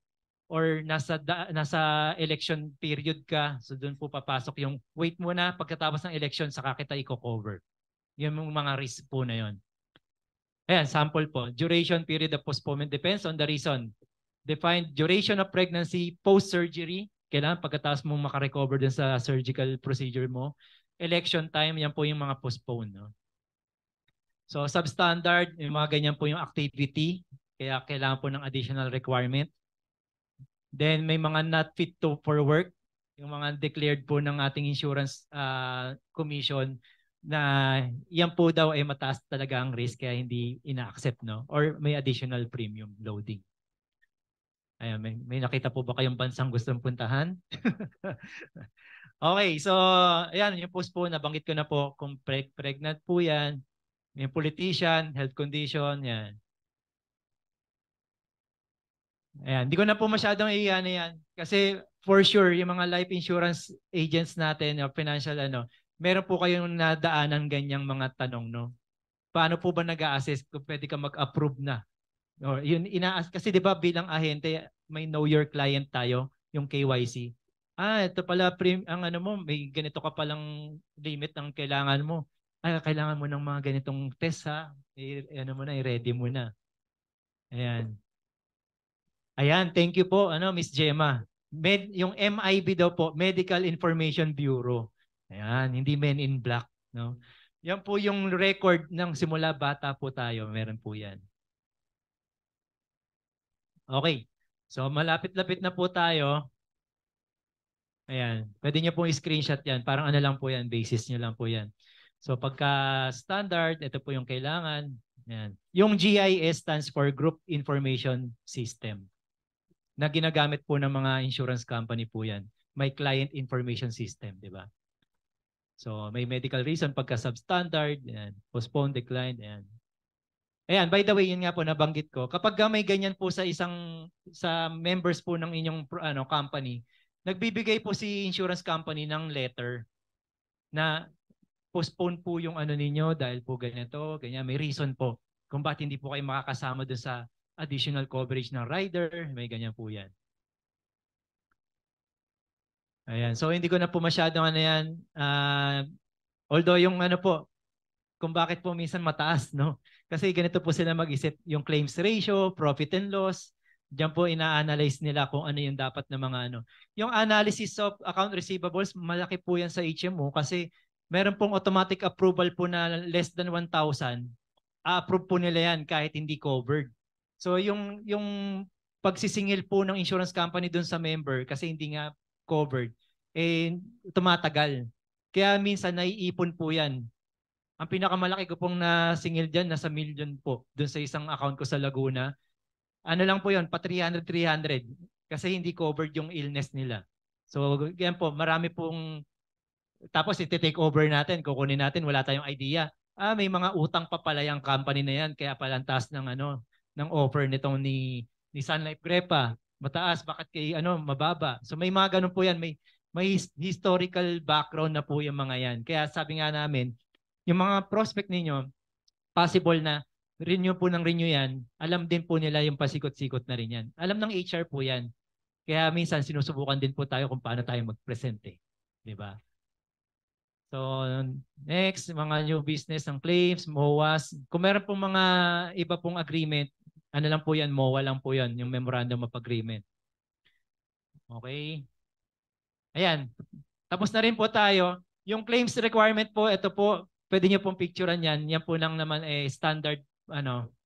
or nasa election period ka, so doon po papasok yung wait muna pagkatapos ng election saka kita i-cover. Yung mga risk po na yon. Ayan, sample po. Duration period of postponement depends on the reason. Defined duration of pregnancy post-surgery. Kailangan pagkatapos mong makarecover din sa surgical procedure mo. Election time, yan po yung mga postpone. No? So substandard, yung mga ganyan po yung activity, kaya kailangan po ng additional requirement. Then may mga not fit for work, yung mga declared po ng ating insurance commission na yan po daw ay mataas talaga ang risk kaya hindi ina-accept, no? Or may additional premium loading. Ayan, may nakita po ba kayong bansang gustong puntahan? Okay, so ayan, yung post po, nabanggit ko na po kung pregnant po yan, yung politician, health condition, yan. Ayan, hindi ko na po masyadong iyan yan. Kasi for sure, yung mga life insurance agents natin, o financial meron po kayong nadaanan ganyang mga tanong, no? Paano po ba nag-a-assess kung pwede ka mag-approve na? Or yun, kasi di ba bilang ahente, may know your client tayo, yung KYC. Ito pala, ang mo, may ganito ka palang limit ng kailangan mo. Kailangan mo ng mga ganitong test ha. I-ready mo na. Ayan. Ayan, thank you po, Miss Gemma. Yung MIB daw po, Medical Information Bureau. Ayan, hindi Men in Black, no? Yan po yung record ng simula bata po tayo, meron po yan. Okay, so malapit-lapit na po tayo. Ayan, pwede nyo pong screenshot yan. Parang lang po yan, basis nyo lang po yan. So pagka standard, ito po yung kailangan. Ayan. Yung GIS stands for Group Information System, na ginagamit po ng mga insurance company po yan. May client information system, di ba? So may medical reason pagka substandard, yan, postpone, decline, yan. Ayan, by the way, yun nga po nabanggit ko. Kapag may ganyan po sa members po ng inyong company, nagbibigay po si insurance company ng letter na postpone po yung ninyo dahil po ganito, ganyan. May reason po kung bakit hindi po kayo makakasama doon sa additional coverage ng rider, may ganyan po yan. Ayan, so hindi ko na po masyadong yan. Although yung po, kung bakit po minsan mataas, no? Kasi ganito po sila mag-isip, yung claims ratio, profit and loss, diyan po ina-analyze nila kung ano yung dapat na mga Yung analysis of account receivables, malaki po yan sa HMO kasi meron pong automatic approval po na less than 1,000. A-approve po nila yan kahit hindi covered. So yung pagsisingil po ng insurance company dun sa member kasi hindi nga covered, tumatagal. Kaya minsan naiipon po yan. Ang pinakamalaki ko pong nasingil dyan, nasa million po dun sa isang account ko sa Laguna. Lang po yun, pa 300. Kasi hindi covered yung illness nila. So yan po, marami pong, tapos iti-take over natin, kukunin natin, wala tayong idea. May mga utang pa pala yung company na yan, kaya pala ang taas ng ng offer nitong ni Sun Life Grepa. Mataas, bakit kay mababa? So may mga ganun po yan, may historical background na po yung mga yan. Kaya sabi nga namin, yung mga prospect ninyo, possible na renew po ng renew yan, alam din po nila yung pasikot-sikot na rin yan. Alam ng HR po yan. Kaya minsan sinusubukan din po tayo kung paano tayo mag-present eh. Diba? So next, mga new business ng claims, MOAs. Kung meron pong mga iba pong agreement, lang po yan, MOA lang po yan, yung Memorandum of Agreement. Okay. Ayan. Tapos na rin po tayo. Yung claims requirement po, ito po, pwede nyo pong picturean yan. Yan po lang naman standard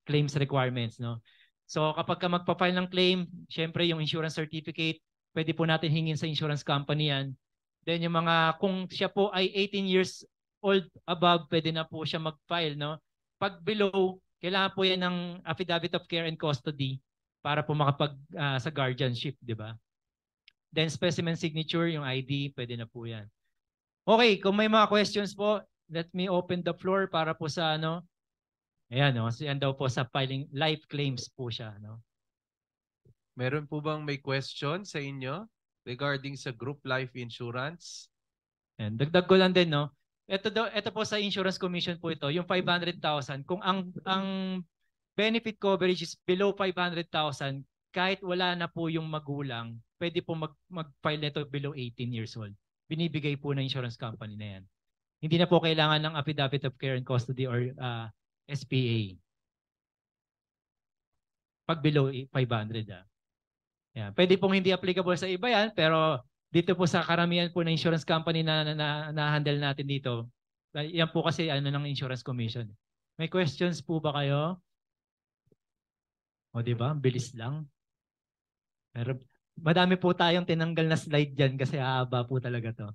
claims requirements. No? So kapag ka magpa-file ng claim, syempre yung insurance certificate, pwede po natin hingin sa insurance company yan. Then yung kung siya po ay 18 years old above, pwede na po siya mag-file. No? Pag below, kailangan po yan ng affidavit of care and custody para po makapag sa guardianship, di ba? Then specimen signature, yung ID, pwede na po yan. Okay, kung may mga questions po, let me open the floor para po sa ayan, so yan daw po sa filing life claims po siya. Meron po bang may question sa inyo regarding sa group life insurance? And dagdag ko lang din, ito po sa Insurance Commission po ito, yung 500,000, kung ang benefit coverage is below 500,000, kahit wala na po yung magulang, pwede po mag-file nito below 18 years old. Binibigay po ng insurance company na yan. Hindi na po kailangan ng affidavit of care and custody or SPA. Pag below 500. Yan. Pwede pong hindi applicable sa iba yan, pero dito po sa karamihan po ng insurance company na handle natin dito, yan po kasi ng insurance commission. May questions po ba kayo? O di ba? Bilis lang. Pero madami po tayong tinanggal na slide dyan kasi haba po talaga to.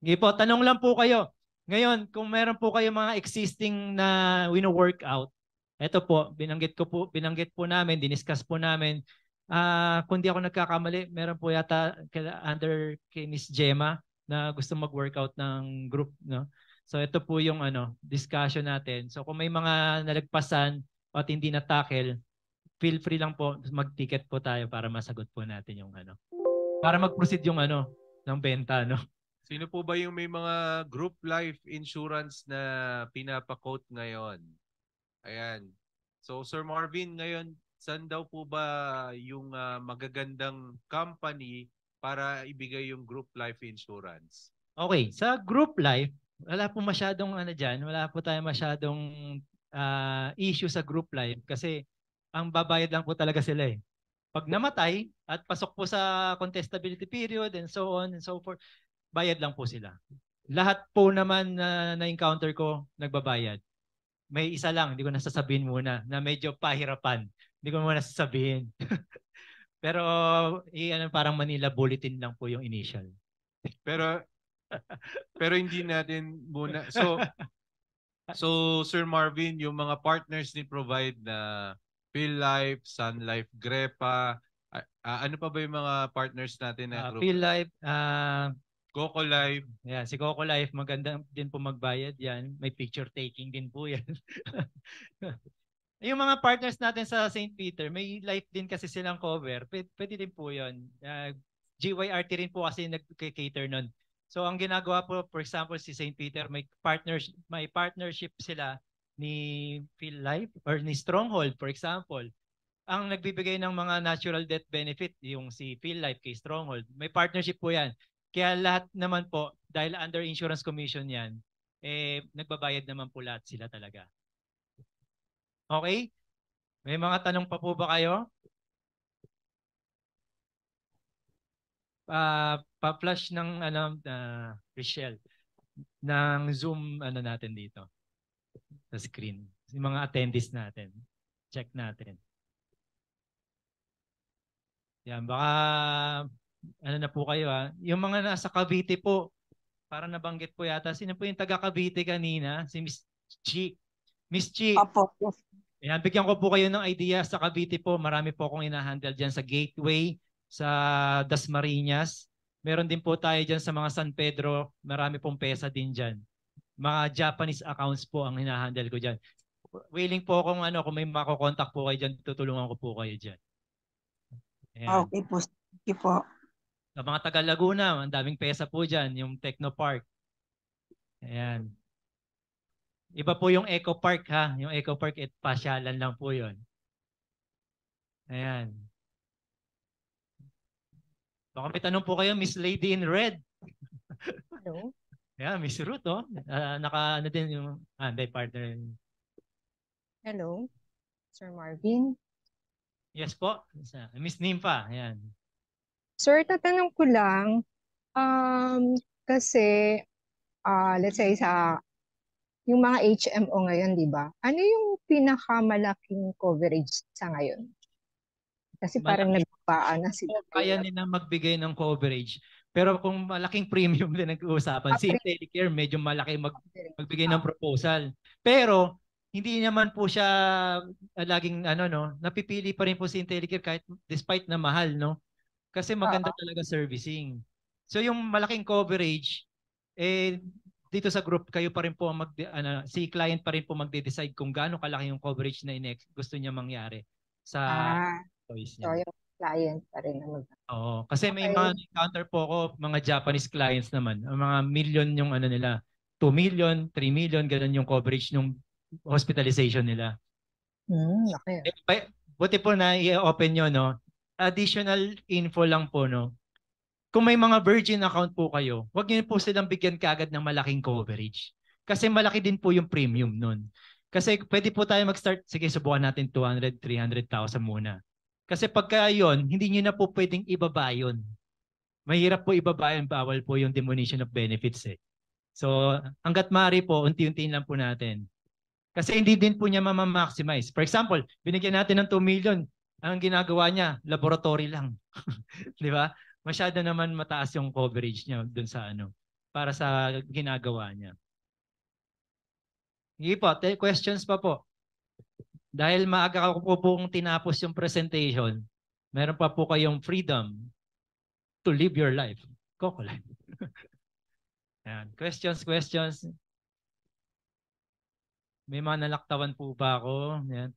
Sige po, tanong lang po kayo. Ngayon, kung meron po kayo mga existing na wino-workout, ito po, binanggit po namin, diniscuss po namin. Kung di ako nagkakamali, meron po yata under kay Miss Gemma na gusto mag-workout ng group, no? So ito po yung discussion natin. So kung may mga nalagpasan at hindi na-tackle, feel free lang po mag-ticket po tayo para masagot po natin yung para mag-proceed yung ng benta, no? Sino po ba yung may mga group life insurance na pinapa-quote ngayon? Ayan. So Sir Marvin, ngayon saan daw po ba yung magagandang company para ibigay yung group life insurance? Okay, sa group life, wala po masyadong wala po tayo masyadong issue sa group life kasi ang babayad lang po talaga sila eh. Pag namatay at pasok po sa contestability period and so on and so forth, bayad lang po sila. Lahat po naman na na-encounter ko, nagbabayad. May isa lang, hindi ko nasasabihin muna, na medyo pahirapan. Hindi ko muna sasabihin. Pero parang Manila Bulletin lang po yung initial. Pero hindi natin muna. So Sir Marvin, yung mga partners ni Provide na PhilLife, Sun Life, Grepa, ano pa ba yung mga partners natin na group? PhilLife, Coco Life. Yeah, si Coco Life, maganda din po magbayad yan. May picture taking din po yan. Yung mga partners natin sa St. Peter, may life din kasi silang cover. Pwede din po yun. GYRT rin po kasi nag-cater nun. So ang ginagawa po, for example, si St. Peter, may partnership sila ni PhilLife or ni Stronghold, for example. Ang nagbibigay ng mga natural death benefit, yung si PhilLife kay Stronghold, may partnership po yan. Kaya lahat naman po, dahil under insurance commission yan, nagbabayad naman po lahat sila talaga. Okay? May mga tanong pa po ba kayo? Pa-flash ng Richelle, ng Zoom natin dito sa screen. Yung mga attendees natin. Check natin. Yan, baka na po kayo Yung mga nasa Cavite po, parang nabanggit po yata. Sino po yung taga Cavite kanina? Si Miss Chi. Miss Chi. Opo. Yan, bigyan ko po kayo ng idea sa Cavite po. Marami po akong ina-handle dyan sa Gateway, sa Dasmariñas. Meron din po tayo dyan sa mga San Pedro. Marami pong pesa din dyan. Mga Japanese accounts po ang hina-handle ko dyan. Willing po akong kung may mako-contact po kayo dyan, tutulungan ko po kayo dyan. Ayan. Okay po. Sige po. Sa mga taga Laguna, ang daming pesa po dyan, yung Technopark. Ayan. Iba po yung Eco Park ha. Yung Eco Park, pasyalan lang po yun. Ayan. Baka may tanong po kayo, Miss Lady in Red. Hello? Yeah, Miss Ruth naka din yung partner. Hello? Sir Marvin? Yes po. Miss Nympha. Ayan. Sir, tatanong ko lang, kasi, let's say yung mga HMO ngayon, di ba? Ano yung pinakamalaking coverage sa ngayon? Kasi parang nagbabaan na sila. Kaya nila magbigay ng coverage. Pero kung malaking premium din nag-uusapan, si Intellicare medyo malaki magbigay ng proposal. Pero hindi naman po siya laging napipili pa rin po si Intellicare kahit despite na mahal, no? Kasi maganda talaga servicing. So yung malaking coverage, dito sa group kayo pa rin po si client pa rin po magde-decide kung gaano kalaki yung coverage na gusto niya mangyari sa choice niya. So yung client pa rin naman. Oo, kasi may mga encounter po ako, mga Japanese clients naman, mga million yung nila, 2 million, 3 million, ganun yung coverage ng hospitalization nila. Okay. Buti po na i-open nyo, no? Additional info lang po, no? Kung may mga Virgin account po kayo, huwag niyo po silang bigyan kagad ng malaking coverage. Kasi malaki din po yung premium nun. Kasi pwede po tayo mag-start, sige, subukan natin 200, 300,000 muna. Kasi pagka yun, hindi niyo na po pwedeng ibaba yun. Mahirap po ibaba yun, bawal po yung diminution of benefits So, hanggat maaari po, unti-untiin lang po natin. Kasi hindi din po niya maximize. For example, binigyan natin ng 2 million, ang ginagawa niya, laboratory lang. Di ba? Masyado naman mataas yung coverage niya dun sa ano, para sa ginagawa niya. Sige po, questions pa po. Dahil maaga ko po pong tinapos yung presentation, meron pa po kayong freedom to live your life. Coco life. Ayan. Questions. May mga nalaktawan po ba ako? Ayan.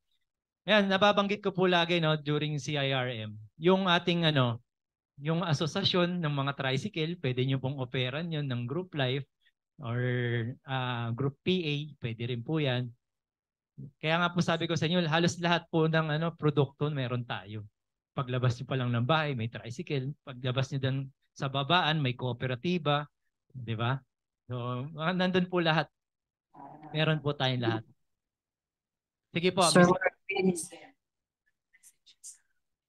Ayan, nababanggit ko po lagi no during CIRM. Yung ating yung asosasyon ng mga tricycle, pwede nyo pong operan yun ng group life or group PA, pwede rin po yan. Kaya nga po sabi ko sa inyo, halos lahat po ng produkto meron tayo. Paglabas nyo pa lang ng bahay, may tricycle. Paglabas nyo din sa babaan, may kooperatiba. Di ba? So, nandun po lahat. Meron po tayong lahat. Sige po. Sir Marvin,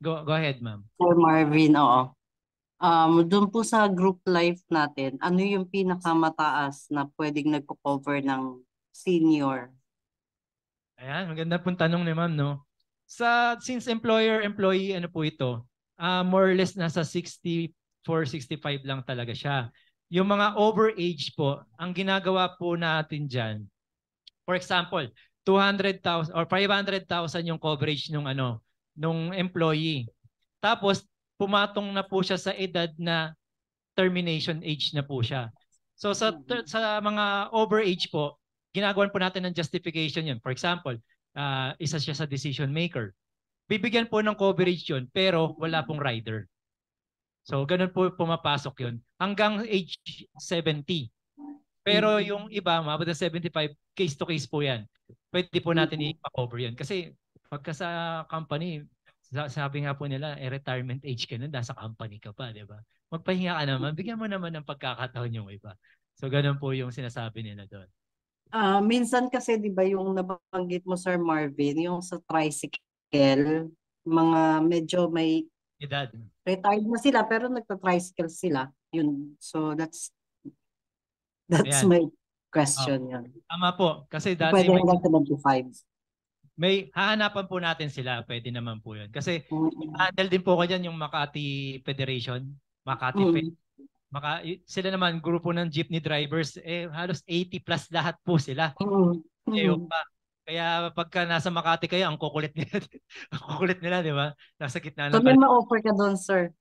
Go ahead, ma'am. Sir Marvin, oo. Doon po sa group life natin, ano yung pinakamataas na pwedeng nagko-cover ng senior? Ayan, maganda pong tanong ni ma'am, no? Since employer-employee, po ito, more or less nasa 64, 65 lang talaga siya. Yung mga overage po, ang ginagawa po natin dyan, for example, 200,000 or 500,000 yung coverage nung employee. Tapos, pumatong na po siya sa edad na termination age na po siya. So, sa mga overage po, ginagawan po natin ng justification yun. For example, isa siya sa decision maker. Bibigyan po ng coverage yun, pero wala pong rider. So, ganun po pumapasok yun. Hanggang age 70. Pero yung iba, mabot na 75, case to case po yan. Pwede po natin i-cover yun. Kasi pagka sa company, sabi nga po nila, retirement age ka na, nasa company ka pa, di ba? Magpahinga ka naman, bigyan mo naman ng pagkakataon yung iba. So, ganun po yung sinasabi nila doon. Minsan kasi, di ba, yung nabanggit mo, Sir Marvin, yung sa tricycle, mga medyo may Edad. retired na sila, pero nagta-tricycle sila. Yun. So, that's Ayan. my question yun. Tama po. Kasi dati Pwede hanggang 75. may hahanapan po natin sila. Pwede naman po yun. Kasi handle din po ko dyan yung Makati Federation. Makati Fed. Sila naman, grupo ng jeepney drivers, halos 80 plus lahat po sila. Kaya pagka nasa Makati kayo, ang kukulit nila. Ang kukulit nila, di ba? Nasa gitna ng... So may ma-offer ka doon, sir?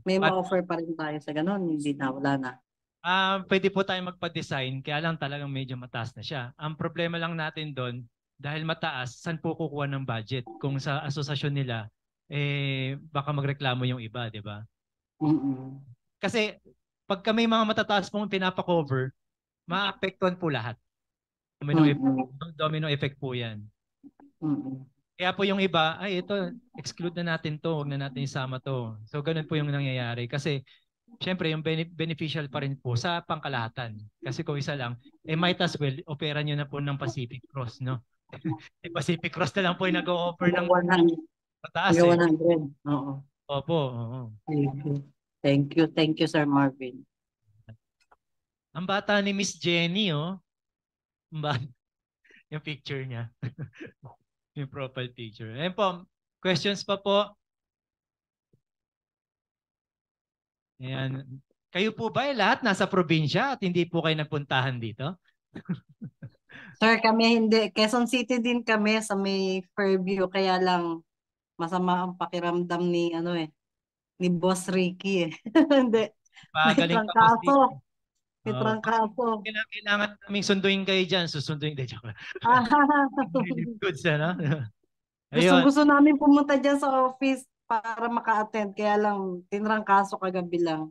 May ma-offer pa rin tayo sa ganun? Hindi na, wala na. Pwede po tayo magpa-design, kaya lang talagang medyo mataas na siya. Ang problema lang natin doon, dahil mataas, saan po kukuha ng budget? Kung sa asosasyon nila, baka magreklamo yung iba, di ba? Kasi pagka may mga matataas pong pinapa-cover, ma-apektuhan po lahat. Domino effect po yan. Kaya po yung iba, ito, exclude na natin to, huwag na natin isama to. So ganun po yung nangyayari. Kasi syempre yung beneficial pa rin po sa pangkalahatan. Kasi kung isa lang, might as well, opera nyo na po ng Pacific Cross, no? Pacific Cross na lang po yung nag-o-offer ng mataas. 100. Oo. Opo. Oo. Thank you, Sir Marvin. Ang bata ni Miss Jenny, yung picture niya. Yung profile picture. Ayan po, questions pa po? Ayan. Kayo po ba lahat nasa probinsya at hindi po kayo nagpuntahan dito? Sir, kami hindi. Quezon City din kami sa may Fairview. Kaya lang masama ang pakiramdam ni ni Boss Ricky . Hindi. May trangkaso. May trangkaso. Kailangan naming sunduin kayo dyan. Susunduin kayo dyan. Good sana. Gusto namin pumunta dyan sa office para maka-attend. Kaya lang, tinrangkaso kagabi lang.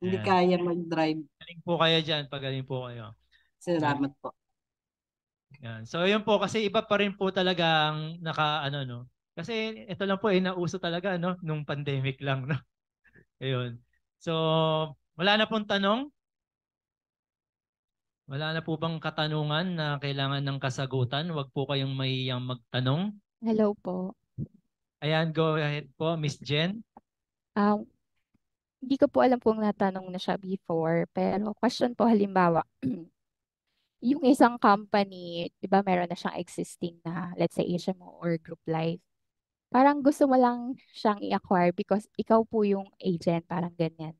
Hindi kaya mag-drive. Galing po kayo dyan. Pagaling po kayo. Salamat po. Yan. So yun po, kasi iba pa rin po talagang kasi ito lang po nauso talaga nung pandemic lang, no. Ayun. So wala na pong tanong? Wala na po bang katanungan na kailangan ng kasagutan? Huwag po kayong mahihiyang magtanong. Hello po. Ayan, go ahead po, Miss Jen. Hindi ko po alam kung natanong na siya before, pero question po halimbawa, yung isang company, di ba meron na siyang existing na, let's say, HMO or group life. Parang gusto mo lang siyang i-acquire because ikaw po yung agent, parang ganyan.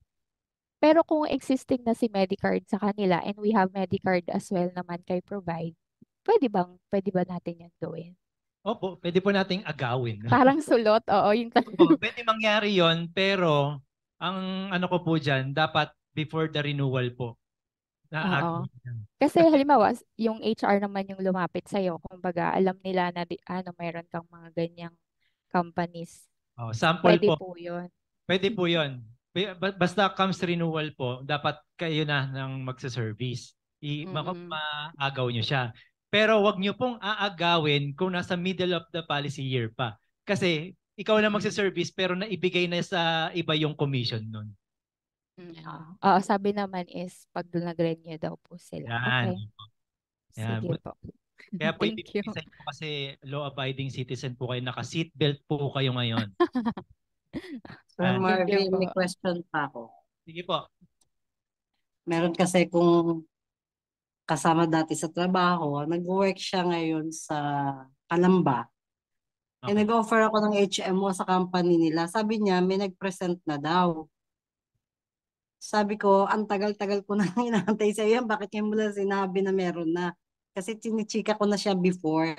Pero kung existing na si Medicard sa kanila and we have Medicard as well naman kay Provide, pwede ba natin yan gawin? Opo, pwede po nating agawin. Parang sulot, oo, yung Opo, pwede mangyari yon, pero ang ano ko po dyan, dapat before the renewal po. Oo. Agawin. Kasi halimbawa, yung HR naman yung lumapit sa'yo, kumbaga alam nila na mayroon kang mga ganyang companies. Sample Pwede po. po yun. Pwede po yun. Basta comes renewal po, dapat kayo na ng magsa-service. Maagaw nyo siya. Pero wag nyo pong aagawin kung nasa middle of the policy year pa. Kasi ikaw na magsa-service pero naibigay na sa iba yung commission nun. Sabi naman is pag nag-renew daw po sila. Yan. Okay. Yan. Sige po. Kaya po Thank you. ibibigay po kasi law-abiding citizen po kayo. Naka-seatbelt po kayo ngayon. Sir Marvin, po. may question pa ako. Sige po. Meron kasi kung kasama dati sa trabaho, nag-work siya ngayon sa Calamba. Okay. Nag-offer ako ng HMO sa company nila. Sabi niya, may nag-present na daw. Sabi ko, ang tagal-tagal ko na inaantay sa iyo. Bakit ngayon mo lang sinabi na meron na? Kasi tinichika ko na siya before.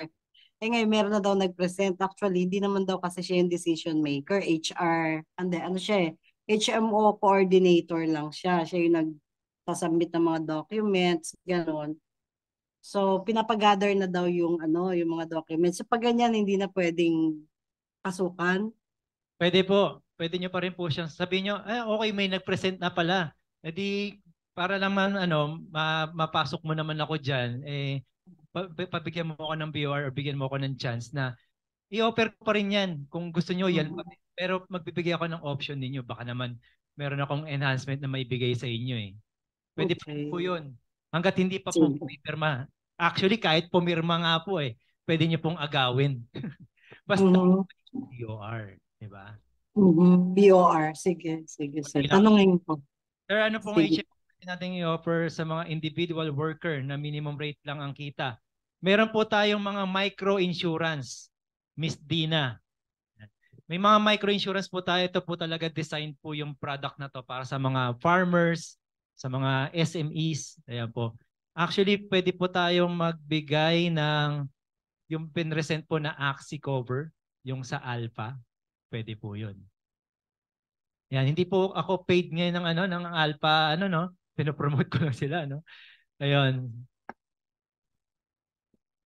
Ngayon meron na daw nag-present. Actually, hindi naman daw kasi siya yung decision maker. HR, ano siya HMO coordinator lang siya. Siya yung nagpasubmit ng mga documents, gano'n. So, pinapagather na daw yung mga documents. So, pag ganyan, hindi na pwedeng pasukan. Pwede po. Pwede nyo pa rin po siyang sabihin nyo, okay, may nag-present na pala. E di, para naman mapasok mo naman ako dyan, pabigyan mo ako ng BOR or bigyan mo ako ng chance na i-offer ko pa rin yan. Kung gusto nyo yan. Pero magbibigay ako ng option ninyo. Baka naman meron akong enhancement na maibigay sa inyo eh. Pwede pa po yun. Hanggat hindi pa po pumirma. Actually, kahit pumirma nga po pwede nyo pong agawin. Basta BOR. Diba? BOR. Sige. Sir. Tanungin ko. Sir, ano pong HMO natin i-offer sa mga individual worker na minimum rate lang ang kita? Meron po tayong mga micro-insurance. Miss Dina. May mga micro-insurance po tayo. Ito po talaga design po yung product na to para sa mga farmers, sa mga SMEs. Ayan po. Actually, pwede po tayong magbigay ng yung pinresent po na Axi cover, yung sa Alpha. Pwede po yun. Yan, hindi po ako paid ngayon ng Alpha, pinopromote ko lang sila, Ayun.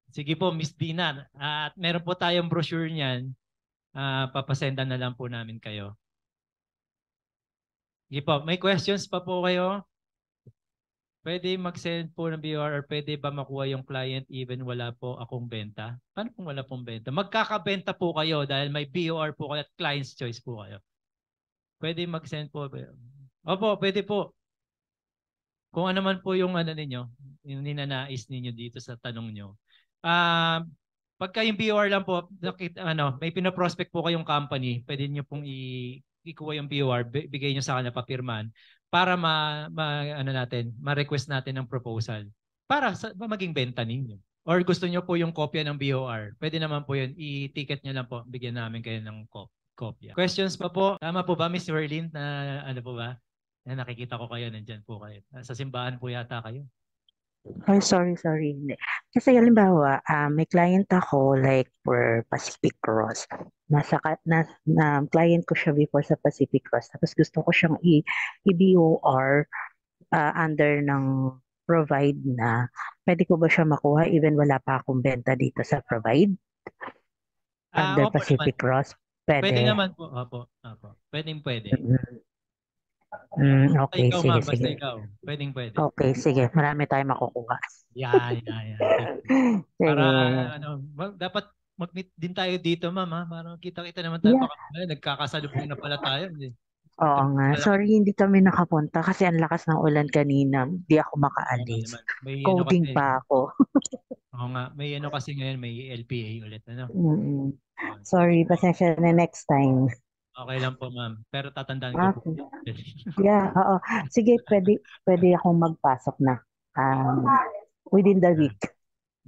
Sige po, Miss Dina. At meron po tayong brochure niyan. Papasendan na lang po namin kayo. Sige po, may questions pa po kayo? Pwede mag-send po ng BOR or pwede ba makuha yung client even wala po akong benta? Paano kung wala pong benta? Magkakabenta po kayo dahil may BOR po kayo at client's choice po kayo. Pwede mag-send po. Opo, pwede po. Kung ano man po yung ninyo, yung ninanais ninyo dito sa tanong nyo. Pagka yung BOR lang po, may pinaprospect po kayong company, pwede nyo pong ikuha yung BOR, bigay nyo sa kanila papirman para ma-request natin ng proposal para maging benta ninyo. Or gusto nyo po yung kopya ng BOR, pwede naman po yun, i-ticket nyo lang po, bigyan namin kayo ng kopya. Questions pa po? Tama po ba, Miss Werlin, na po ba? Nakikita ko kayo, nandyan po kayo. Sa simbahan po yata kayo. Oh, sorry. Hindi. Kasi halimbawa, may client ako like for Pacific Cross. Na client ko siya before sa Pacific Cross. Tapos gusto ko siyang i-BOR under ng Provide na. Pwede ko ba siya makuha even wala pa akong benta dito sa Provide? Under Pacific Cross? Pwede naman po. Opo. Pwede. Okay, ikaw, sige. Basta ikaw. Pwede. Okay, sige. Marami tayong makukuha. Yan. Para dapat mag-meet din tayo dito, ma'am. Para kita-kita naman tayo. Baka nagkakasalubong na pala tayo. Oo nga. Sorry, hindi kami nakapunta kasi ang lakas ng ulan kanina. Hindi ako makaalis. Coding pa ako. Oo nga. May kasi ngayon, may LPA ulit. Sorry, pasensya na next time. Okay lang po, ma'am. Pero tatandaan ko po. Yeah, oo. Sige, pwede akong magpasok na. within the week.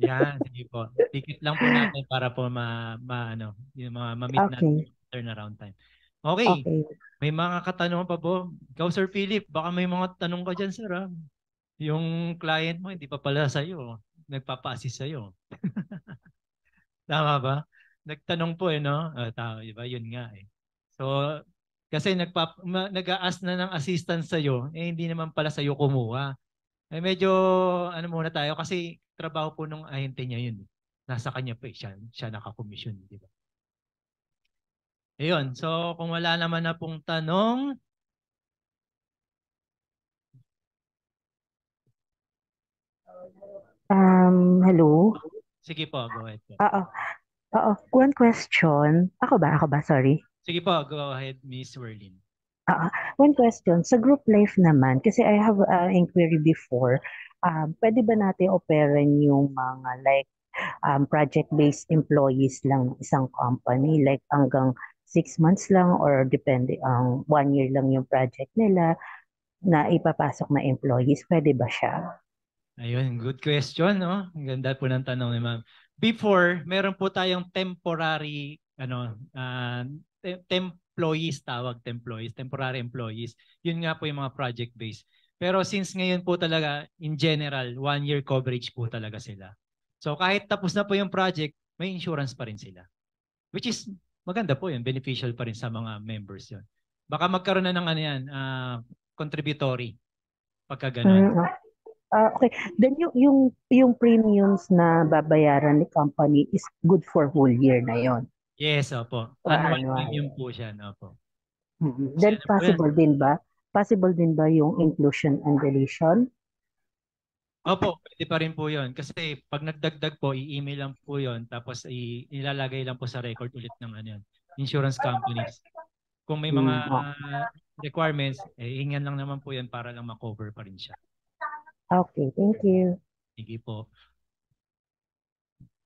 Yan, sige po. Tikit lang po natin para po ano, yung mga ma-meet natin Okay. yung turnaround time. Okay. Okay. May mga katanungan pa po. Ikaw, Sir Philip, baka may mga tanong ka dyan, sir. Ha? Yung client mo, hindi pa pala sa'yo. Nagpapa-assist sa'yo. Tama ba? Nagtanong po no? Tama, diba? Yun nga eh. So, kasi nag-a-ask na ng assistance sa'yo, eh hindi naman pala sa'yo kumuha. Eh medyo, ano muna tayo, kasi trabaho po nung ahente niya yun. Nasa kanya pa eh, siya nakakomisyon, di ba? Ayun, so kung wala naman na pong tanong, Hello? sige po, go ahead po. Oo. One question. Ako ba? Sorry. Sige po, go ahead, Miss Werlin. One question. Sa group life naman, kasi I have inquiry before, pwede ba natin operan yung mga like project-based employees lang ng isang company, like hanggang 6 months lang or depende ang 1 year lang yung project nila na ipapasok na employees, pwede ba siya? Ayun, good question, no? Ang ganda po ng tanong ni ma'am. Before, meron po tayong temporary, employees, temporary employees. Yun nga po yung mga project-based. Pero since ngayon po talaga, in general, 1 year coverage po talaga sila. So kahit tapos na po yung project, may insurance pa rin sila. Which is, maganda po yun, beneficial pa rin sa mga members yun. Baka magkaroon na ng ano yan, contributory, pagka ganun. Okay. Then yung premiums na babayaran ni company is good for whole year na yon. Yes, opo. Or Annual annual. premium po siya, opo. Then Kasi ano po yan? possible din ba yung inclusion and deletion? Opo, pwede pa rin po yun. Kasi pag nagdagdag po, i-email lang po yun. Tapos ilalagay lang po sa record ulit ng ano yun, insurance companies. Kung may mga requirements, hingan lang naman po yan para lang ma-cover pa rin siya. Okay, thank you. Sige po.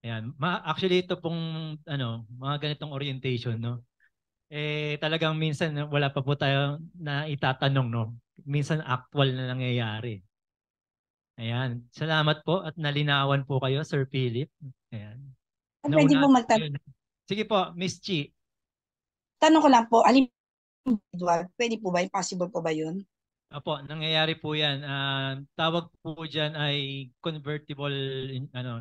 Ayan. Actually, ito pong mga ganitong orientation, no? Eh, talagang minsan wala pa po tayo na itatanong, no? Minsan actual na nangyayari. Ayan. Salamat po at nalinawan po kayo, Sir Philip. Ayan. Pwede po magtanong. Sige po, Miss Chi. Tanong ko lang po, individual, pwede po ba? Possible po ba yun? Opo, nangyayari po yan. Tawag po dyan ay convertible,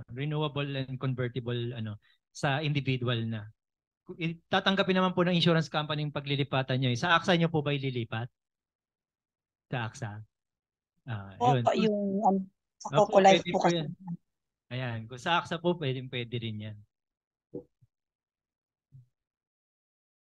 renewable and convertible sa individual na. Tatanggapin naman po ng insurance company yung paglilipatan nyo. Sa AXA nyo po ba ililipat? Sa AXA? Yun. Yung sa Coco Life po kasi. Ayan, kung sa AXA po, pwede rin yan.